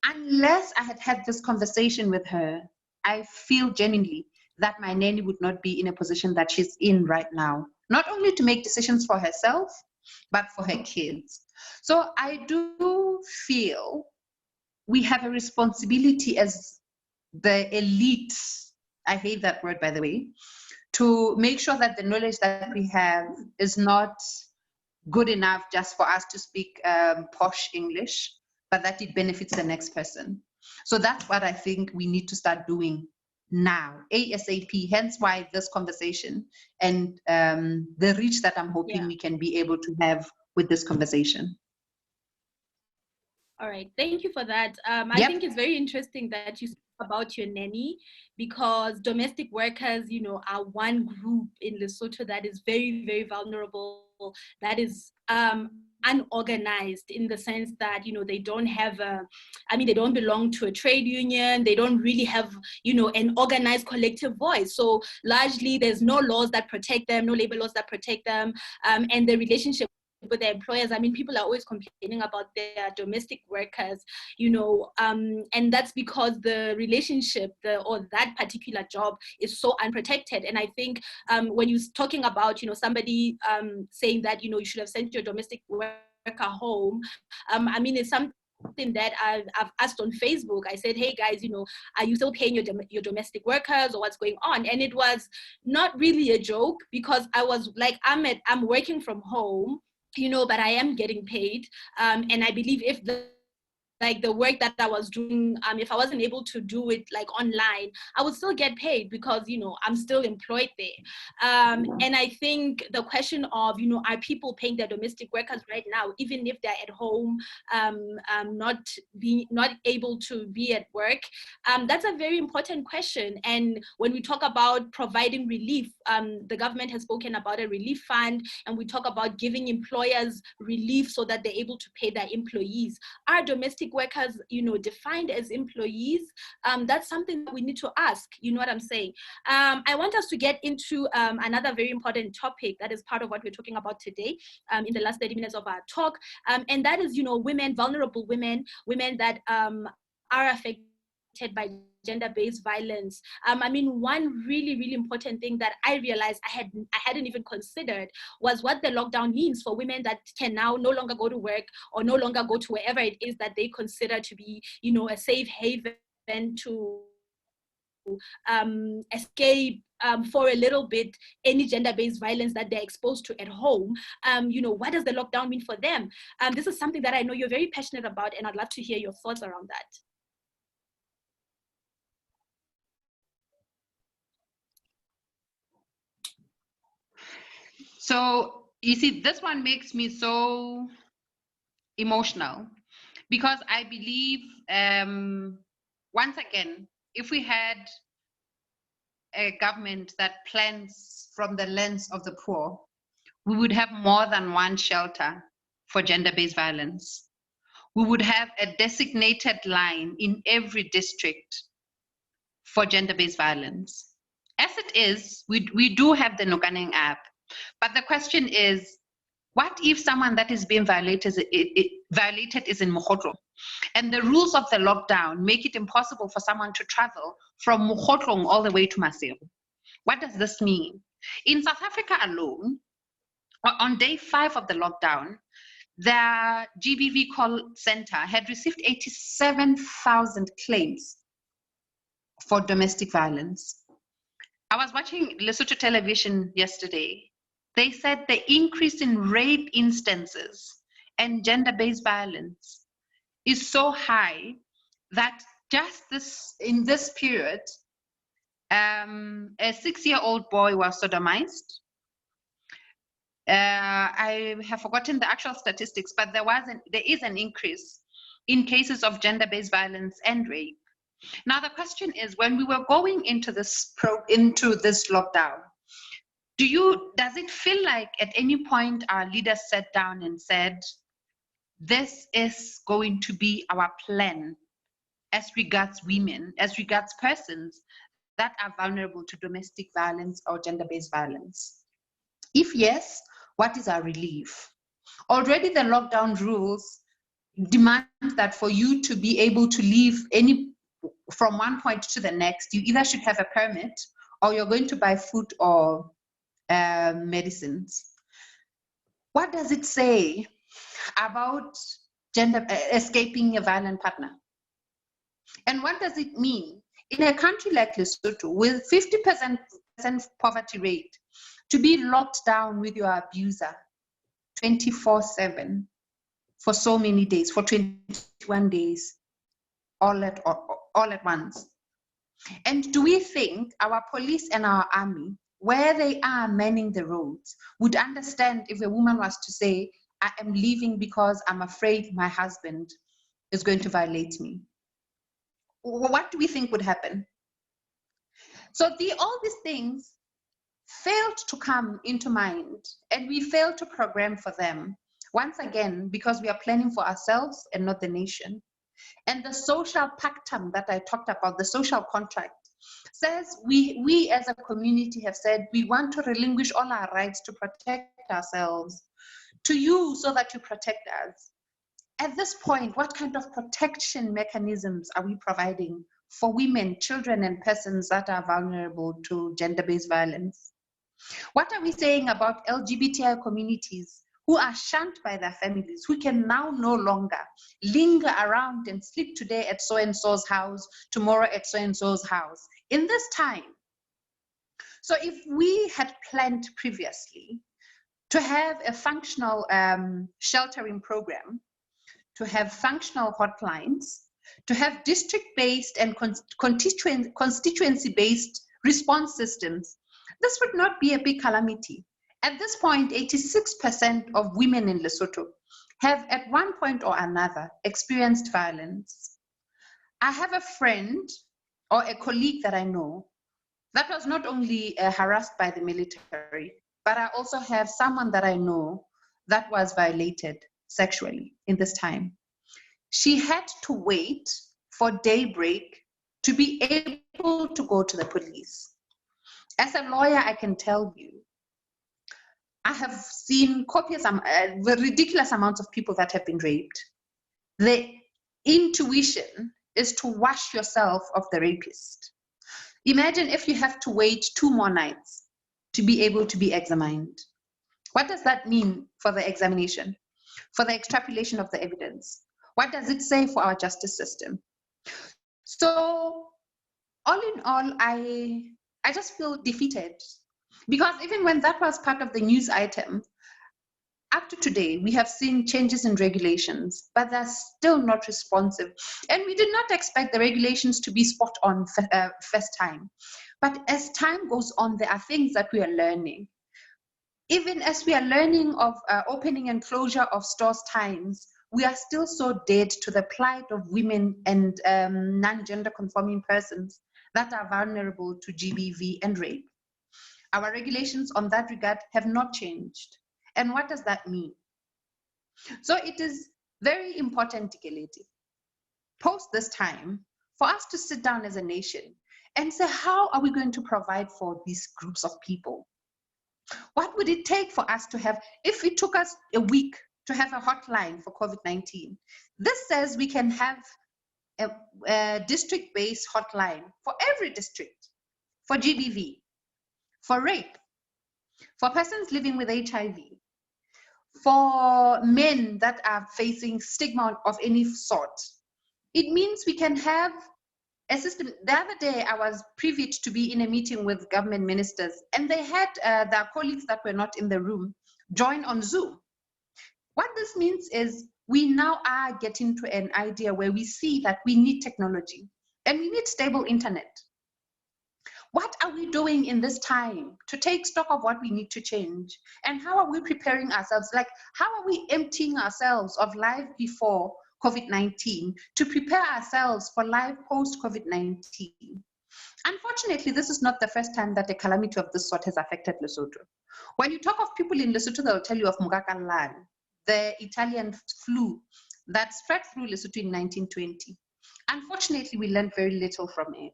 Unless I had had this conversation with her, I feel genuinely that my nanny would not be in a position that she's in right now, not only to make decisions for herself, but for her kids. So I do feel we have a responsibility as the elite, I hate that word, by the way, to make sure that the knowledge that we have is not good enough just for us to speak posh English, but that it benefits the next person. So that's what I think we need to start doing now, ASAP, hence why this conversation and the reach that I'm hoping we can be able to have with this conversation. All right, thank you for that. I think it's very interesting that you spoke about your nanny, because domestic workers, you know, are one group in Lesotho that is very, very vulnerable, that is unorganized, in the sense that, you know, they don't have they don't belong to a trade union, they don't really have, you know, an organized collective voice. So largely there's no laws that protect them, no labor laws that protect them, and the relationship with their employers. I mean, people are always complaining about their domestic workers, you know, and that's because the relationship or that particular job is so unprotected. And I think when you're talking about, you know, somebody saying that, you know, you should have sent your domestic worker home, I mean, it's something that I've asked on Facebook. I said, hey guys, you know, are you still paying your domestic workers, or what's going on? And it was not really a joke, because I was like, I'm working from home, you know, but I am getting paid. And I believe if the like the work that I was doing, if I wasn't able to do it like online, I would still get paid because, you know, I'm still employed there. And I think the question of, you know, are people paying their domestic workers right now, even if they're at home, not able to be at work? That's a very important question. And when we talk about providing relief, the government has spoken about a relief fund, and we talk about giving employers relief so that they're able to pay their employees. Are domestic workers, you know, defined as employees? That's something that we need to ask. You know what I'm saying? I want us to get into another very important topic that is part of what we're talking about today in the last 30 minutes of our talk, and that is, you know, women, vulnerable women, women that are affected by gender-based violence. I mean, one really important thing that I realized I hadn't even considered was what the lockdown means for women that can now no longer go to work or no longer go to wherever it is that they consider to be, you know, a safe haven to escape for a little bit any gender-based violence that they're exposed to at home. You know, what does the lockdown mean for them? This is something that I know you're very passionate about, and I'd love to hear your thoughts around that. So you see, this one makes me so emotional because I believe, once again, if we had a government that plans from the lens of the poor, we would have more than one shelter for gender-based violence. We would have a designated line in every district for gender-based violence. As it is, we do have the Nokaneng app, but the question is, what if someone that is being violated is in Mokgotlo, and the rules of the lockdown make it impossible for someone to travel from Mokgotlong all the way to Masego? What does this mean? In South Africa alone, on day 5 of the lockdown, the GBV call center had received 87,000 claims for domestic violence. I was watching Lesotho television yesterday. They said the increase in rape instances and gender-based violence is so high that just in this period, a 6-year-old boy was sodomized. I have forgotten the actual statistics, but there is an increase in cases of gender-based violence and rape. Now the question is, when we were going into this lockdown, does it feel like at any point our leaders sat down and said, this is going to be our plan as regards women, as regards persons that are vulnerable to domestic violence or gender-based violence? If yes, what is our relief? Already the lockdown rules demand that for you to be able to leave from one point to the next, you either should have a permit or you're going to buy food or medicines. What does it say about escaping a violent partner? And what does it mean in a country like Lesotho with 50% poverty rate to be locked down with your abuser 24/7 for so many days, for 21 days, all at once? And do we think our police and our army, where they are manning the roads, would understand if a woman was to say, I am leaving because I'm afraid my husband is going to violate me? What do we think would happen? So all these things failed to come into mind, and we failed to program for them, once again, because we are planning for ourselves and not the nation. And the social pactum that I talked about, the social contract, says we as a community have said we want to relinquish all our rights to protect ourselves to you so that you protect us. At this point, what kind of protection mechanisms are we providing for women, children, and persons that are vulnerable to gender-based violence? What are we saying about LGBTI communities who are shunned by their families, who can now no longer linger around and sleep today at so-and-so's house, tomorrow at so-and-so's house, in this time? So if we had planned previously to have a functional sheltering program, to have functional hotlines, to have district-based and constituency-based response systems, this would not be a big calamity. At this point, 86% of women in Lesotho have at one point or another experienced violence. I have a friend or a colleague that I know that was not only harassed by the military, but I also have someone that I know that was violated sexually in this time. She had to wait for daybreak to be able to go to the police. As a lawyer, I can tell you, I have seen copious, ridiculous amounts of people that have been raped. The intuition is to wash yourself of the rapist. Imagine if you have to wait 2 more nights to be able to be examined. What does that mean for the examination, for the extrapolation of the evidence? What does it say for our justice system? So, all in all, I just feel defeated, because even when that was part of the news item, up to today, we have seen changes in regulations, but they're still not responsive. And we did not expect the regulations to be spot on first time. But as time goes on, there are things that we are learning. Even as we are learning of opening and closure of stores times, we are still so dead to the plight of women and non-gender conforming persons that are vulnerable to GBV and rape. Our regulations on that regard have not changed. And what does that mean? So it is very important, Tikeleti, post this time, for us to sit down as a nation and say, how are we going to provide for these groups of people? What would it take for us to have, if it took us a week to have a hotline for COVID-19, this says we can have a district-based hotline for every district, for GBV, for rape, for persons living with HIV, for men that are facing stigma of any sort. It means we can have a system. The other day, I was privy to be in a meeting with government ministers, and they had their colleagues that were not in the room join on Zoom. What this means is we now are getting to an idea where we see that we need technology and we need stable internet. What are we doing in this time to take stock of what we need to change? And how are we preparing ourselves? Like, how are we emptying ourselves of life before COVID-19 to prepare ourselves for life post-COVID-19? Unfortunately, this is not the first time that a calamity of this sort has affected Lesotho. When you talk of people in Lesotho, they'll tell you of Mugakallan, the Italian flu that spread through Lesotho in 1920. Unfortunately, we learned very little from it.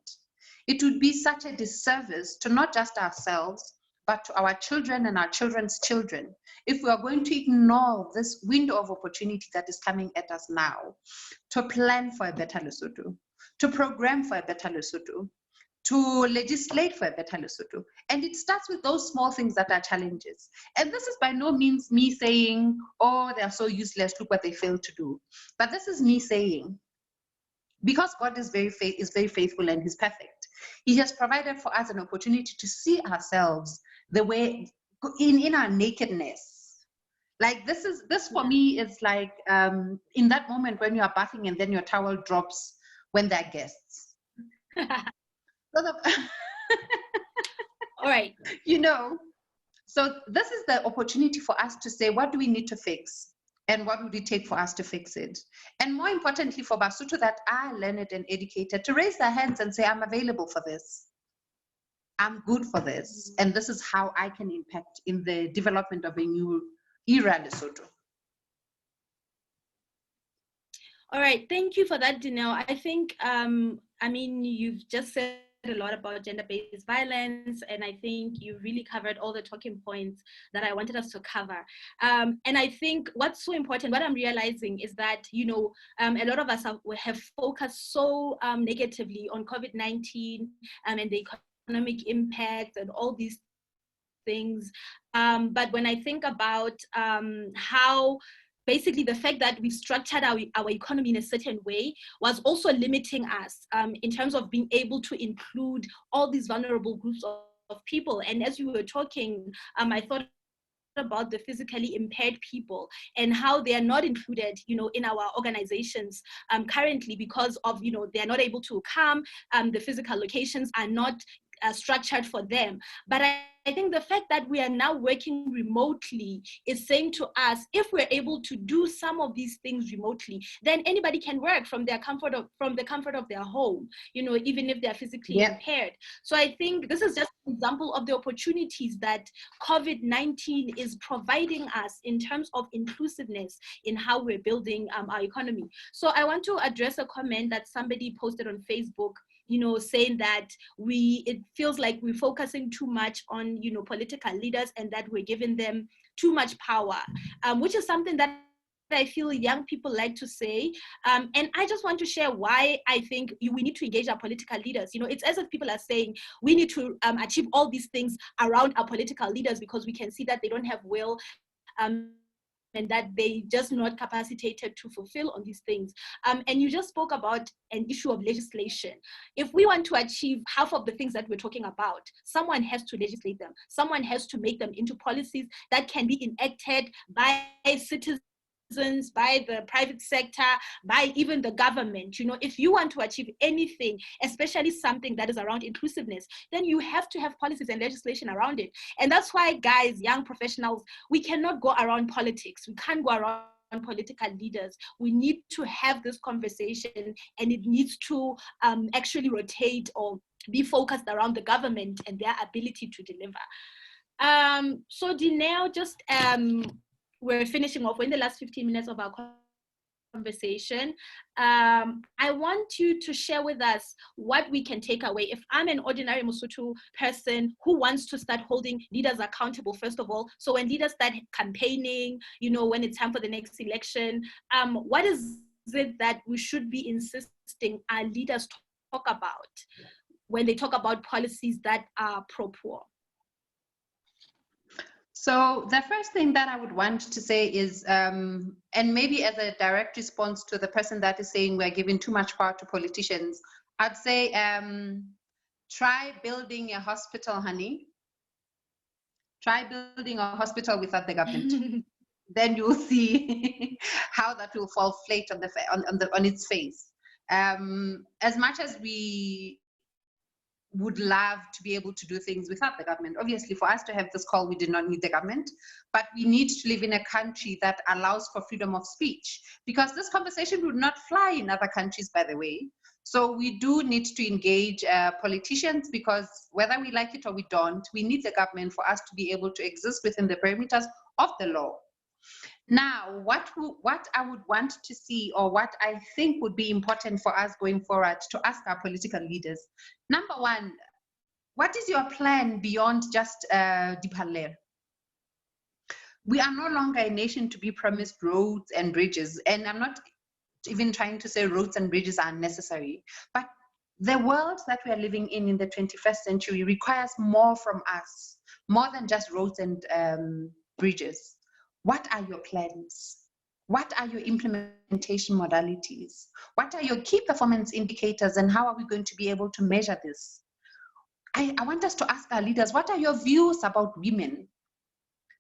It would be such a disservice to not just ourselves, but to our children and our children's children, if we are going to ignore this window of opportunity that is coming at us now, to plan for a better Lesotho, to program for a better Lesotho, to legislate for a better Lesotho. And it starts with those small things that are challenges. And this is by no means me saying, oh, they are so useless, look what they failed to do. But this is me saying, because God is very faithful and He's perfect, He has provided for us an opportunity to see ourselves the way in our nakedness. Like this for me is like in that moment when you are bathing and then your towel drops when there are guests. All right. You know, so this is the opportunity for us to say, what do we need to fix? And what would it take for us to fix it? And more importantly, for Basotho that are learned and educated to raise their hands and say, I'm available for this. I'm good for this. And this is how I can impact in the development of a new era, Lesotho. All right, thank you for that, Dinelle. I think, I mean, you've just said a lot about gender-based violence, and I think you really covered all the talking points that I wanted us to cover. And I think what's so important, what I'm realizing is that, you know, a lot of us have focused so negatively on COVID-19 and the economic impact and all these things. But when I think about how basically the fact that we've structured our economy in a certain way was also limiting us in terms of being able to include all these vulnerable groups of people. And as you were talking, I thought about the physically impaired people and how they are not included, in our organizations currently because of, they are not able to come. The physical locations are not structured for them. But I think the fact that we are now working remotely is saying to us, if we're able to do some of these things remotely, then anybody can work from the comfort of their home, even if they're physically impaired. So I think this is just an example of the opportunities that COVID-19 is providing us in terms of inclusiveness in how we're building our economy. So I want to address a comment that somebody posted on Facebook, saying that it feels like we're focusing too much on, political leaders and that we're giving them too much power, which is something that I feel young people like to say. And I just want to share why I think we need to engage our political leaders. It's as if people are saying we need to achieve all these things around our political leaders because we can see that they don't have will. And that they just not capacitated to fulfill on these things. And you just spoke about an issue of legislation. If we want to achieve half of the things that we're talking about, someone has to legislate them. Someone has to make them into policies that can be enacted by citizens, by the private sector, by even the government. If you want to achieve anything, especially something that is around inclusiveness, then you have to have policies and legislation around it. And that's why, guys, young professionals, we cannot go around politics. We can't go around political leaders. We need to have this conversation, and it needs to actually rotate or be focused around the government and their ability to deliver. So Dineo, just we're finishing off. We're in the last 15 minutes of our conversation. I want you to share with us what we can take away. If I'm an ordinary Mosotho person who wants to start holding leaders accountable, first of all, so when leaders start campaigning, when it's time for the next election, what is it that we should be insisting our leaders talk about when they talk about policies that are pro-poor? So the first thing that I would want to say is, and maybe as a direct response to the person that is saying we're giving too much power to politicians, I'd say try building a hospital, honey. Try building a hospital without the government. Then you'll see how that will fall flat on its face. As much as we would love to be able to do things without the government. Obviously, for us to have this call, we did not need the government, but we need to live in a country that allows for freedom of speech, because this conversation would not fly in other countries, by the way. So we do need to engage politicians, because whether we like it or we don't, we need the government for us to be able to exist within the perimeters of the law. Now, what I would want to see, or what I think would be important for us going forward to ask our political leaders, number one, what is your plan beyond just Dipalere? We are no longer a nation to be promised roads and bridges, and I'm not even trying to say roads and bridges are necessary, but the world that we are living in the 21st century requires more from us, more than just roads and bridges. What are your plans? What are your implementation modalities? What are your key performance indicators, and how are we going to be able to measure this? I want us to ask our leaders, what are your views about women?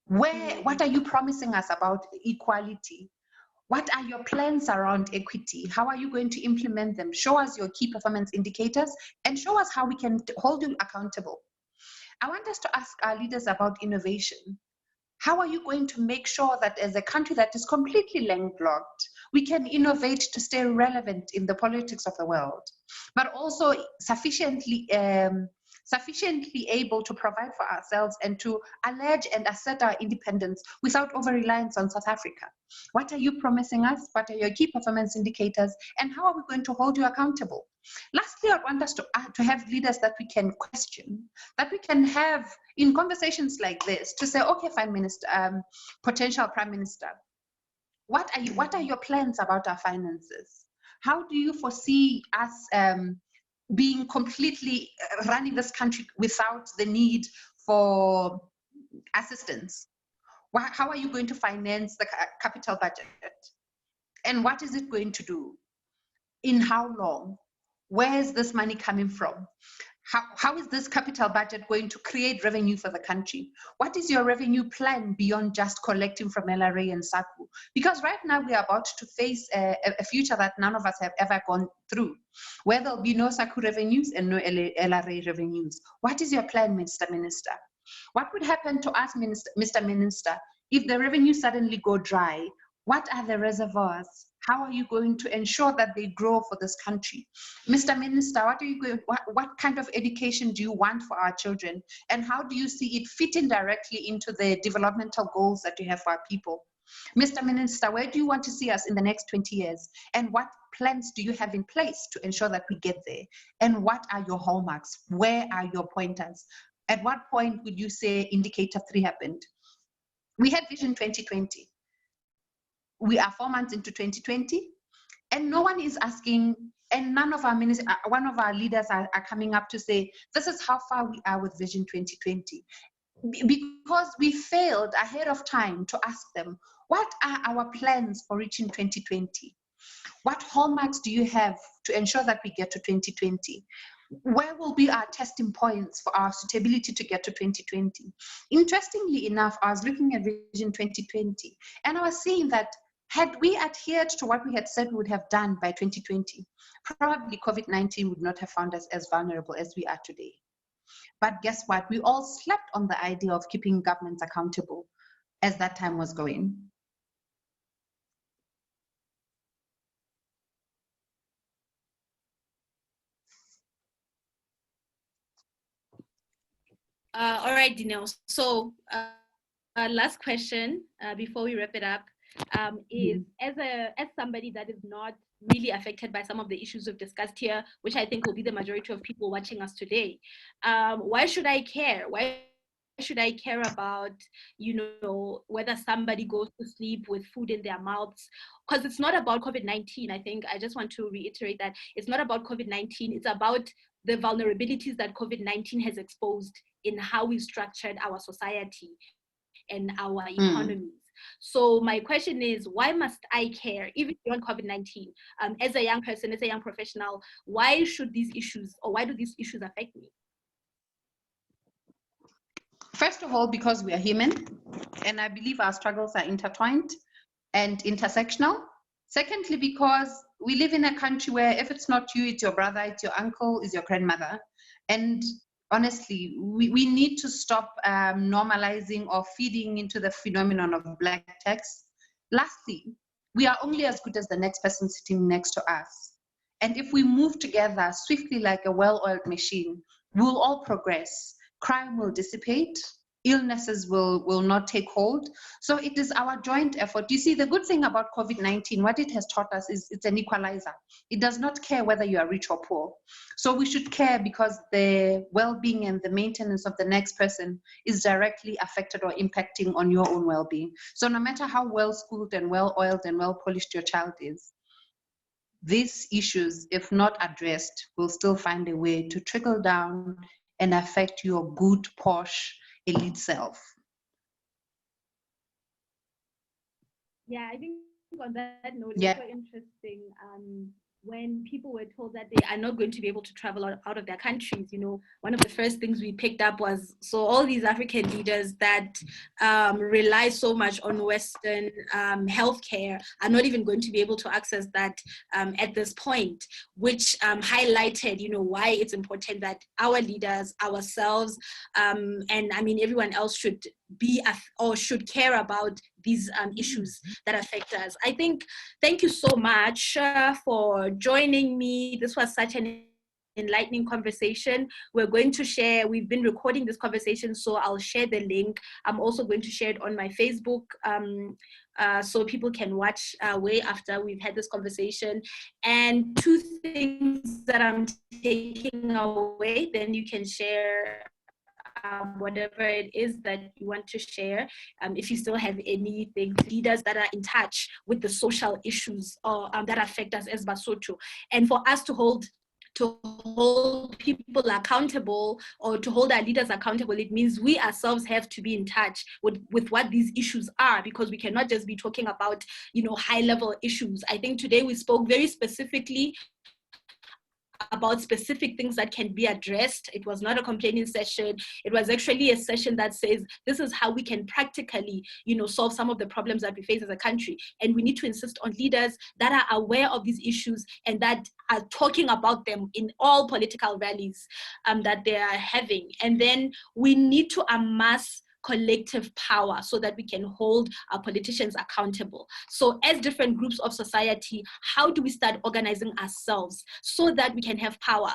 What are you promising us about equality? What are your plans around equity? How are you going to implement them? Show us your key performance indicators and show us how we can hold you accountable. I want us to ask our leaders about innovation. How are you going to make sure that as a country that is completely landlocked, we can innovate to stay relevant in the politics of the world, but also sufficiently able to provide for ourselves and to allege and assert our independence without over-reliance on South Africa? What are you promising us? What are your key performance indicators? And how are we going to hold you accountable? Lastly, I want us to have leaders that we can question, that we can have in conversations like this, to say, okay, fine, minister, potential prime minister, what are your plans about our finances? How do you foresee us being completely running this country without the need for assistance? How are you going to finance the capital budget? And what is it going to do? In how long? Where is this money coming from? How is this capital budget going to create revenue for the country? What is your revenue plan beyond just collecting from LRA and SACU? Because right now we are about to face a future that none of us have ever gone through, where there'll be no SACU revenues and no LRA revenues. What is your plan, Mr. Minister? What would happen to us, Mr. Minister, if the revenues suddenly go dry? What are the reservoirs? How are you going to ensure that they grow for this country? Mr. Minister, what kind of education do you want for our children? And how do you see it fitting directly into the developmental goals that you have for our people? Mr. Minister, where do you want to see us in the next 20 years? And what plans do you have in place to ensure that we get there? And what are your hallmarks? Where are your pointers? At what point would you say indicator 3 happened? We had Vision 2020. We are 4 months into 2020, and no one is asking, and none of our ministers, one of our leaders are coming up to say, this is how far we are with Vision 2020. Because we failed ahead of time to ask them, what are our plans for reaching 2020? What hallmarks do you have to ensure that we get to 2020? Where will be our testing points for our suitability to get to 2020? Interestingly enough, I was looking at Vision 2020, and I was seeing that had we adhered to what we had said we would have done by 2020, probably COVID-19 would not have found us as vulnerable as we are today. But guess what? We all slept on the idea of keeping governments accountable as that time was going. All right, Dineo. So last question before we wrap it up is, as somebody that is not really affected by some of the issues we've discussed here, which I think will be the majority of people watching us today, why should I care? Why should I care about, whether somebody goes to sleep with food in their mouths? Because it's not about COVID-19. I think I just want to reiterate that it's not about COVID-19. It's about the vulnerabilities that COVID-19 has exposed in how we structured our society and our economies. So my question is, why must I care, even beyond COVID-19? As a young person, as a young professional, why should these issues, or why do these issues affect me? First of all, because we are human, and I believe our struggles are intertwined and intersectional. Secondly, because we live in a country where if it's not you, it's your brother, it's your uncle, it's your grandmother. And honestly, we need to stop normalizing or feeding into the phenomenon of black tax. Lastly, we are only as good as the next person sitting next to us. And if we move together swiftly like a well-oiled machine, we'll all progress. Crime will dissipate, illnesses will not take hold. So it is our joint effort. You see, the good thing about COVID-19, what it has taught us is it's an equalizer. It does not care whether you are rich or poor. So we should care because the well-being and the maintenance of the next person is directly affected or impacting on your own well-being. So no matter how well-schooled and well-oiled and well-polished your child is, these issues, if not addressed, will still find a way to trickle down and affect your good, posh, elite self. Yeah, I think on that note, it's so interesting. When people were told that they are not going to be able to travel out of their countries, one of the first things we picked up was, so all these African leaders that rely so much on Western healthcare are not even going to be able to access that at this point, which highlighted, why it's important that our leaders, ourselves, and I mean, everyone else should be or should care about these issues that affect us. I think, thank you so much for joining me. This was such an enlightening conversation. We're going to share, we've been recording this conversation, so I'll share the link. I'm also going to share it on my Facebook so people can watch way after we've had this conversation. And 2 things that I'm taking away, then you can share whatever it is that you want to share. If you still have anything, leaders that are in touch with the social issues or that affect us as Basotho, and for us to hold people accountable or to hold our leaders accountable, it means we ourselves have to be in touch with what these issues are, because we cannot just be talking about, high level issues. I think today we spoke very specifically about specific things that can be addressed. It was not a complaining session. It was actually a session that says, this is how we can practically, solve some of the problems that we face as a country. And we need to insist on leaders that are aware of these issues and that are talking about them in all political rallies that they are having. And then we need to amass collective power so that we can hold our politicians accountable. So as different groups of society, how do we start organizing ourselves so that we can have power?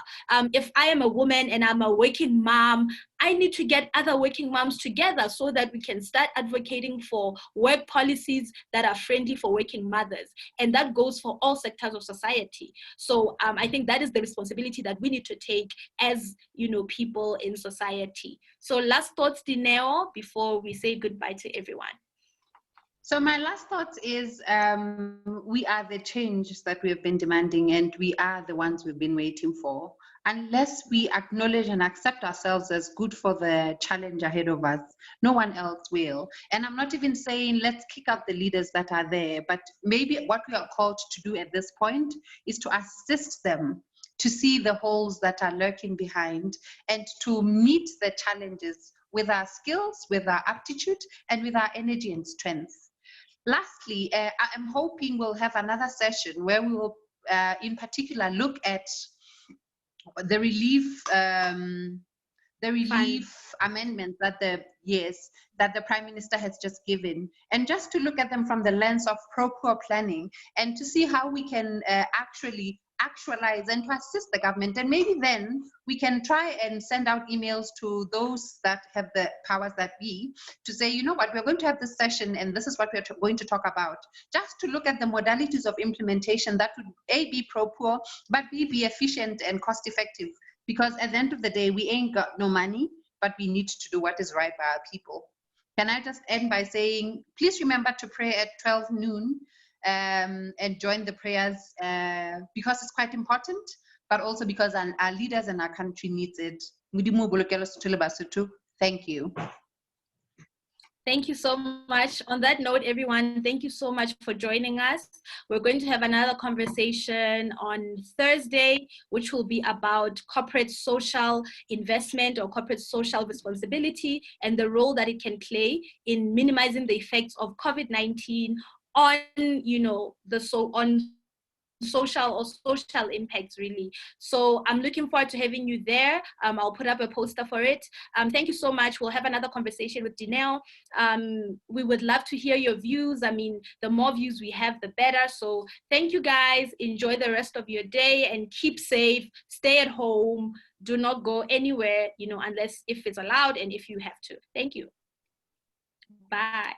If I am a woman and I'm a working mom, I need to get other working moms together so that we can start advocating for work policies that are friendly for working mothers. And that goes for all sectors of society. So I think that is the responsibility that we need to take as, people in society. So last thoughts, Dineo, before we say goodbye to everyone. So my last thought is we are the change that we have been demanding, and we are the ones we've been waiting for. Unless we acknowledge and accept ourselves as good for the challenge ahead of us, no one else will. And I'm not even saying let's kick out the leaders that are there, but maybe what we are called to do at this point is to assist them to see the holes that are lurking behind and to meet the challenges with our skills, with our aptitude, and with our energy and strength. Lastly, I'm hoping we'll have another session where we will, in particular, look at the relief amendments that the Prime Minister has just given, and just to look at them from the lens of pro-poor planning and to see how we can actually actualize and to assist the government. And maybe then we can try and send out emails to those that have the powers that be to say, you know what, we're going to have this session and this is what we're going to talk about, just to look at the modalities of implementation that would A, be pro-poor, but B, be efficient and cost effective. Because at the end of the day, we ain't got no money, but we need to do what is right by our people. Can I just end by saying, please remember to pray at 12 noon and join the prayers because it's quite important, but also because our leaders and our country needs it. Thank you. Thank you so much. On that note, everyone, thank you so much for joining us. We're going to have another conversation on Thursday, which will be about corporate social investment or corporate social responsibility and the role that it can play in minimizing the effects of COVID-19 on, social impacts, really. So I'm looking forward to having you there. I'll put up a poster for it. Thank you so much. We'll have another conversation with Dineo. We would love to hear your views. I mean, the more views we have, the better. So thank you guys. Enjoy the rest of your day and keep safe. Stay at home. Do not go anywhere, unless if it's allowed and if you have to. Thank you. Bye.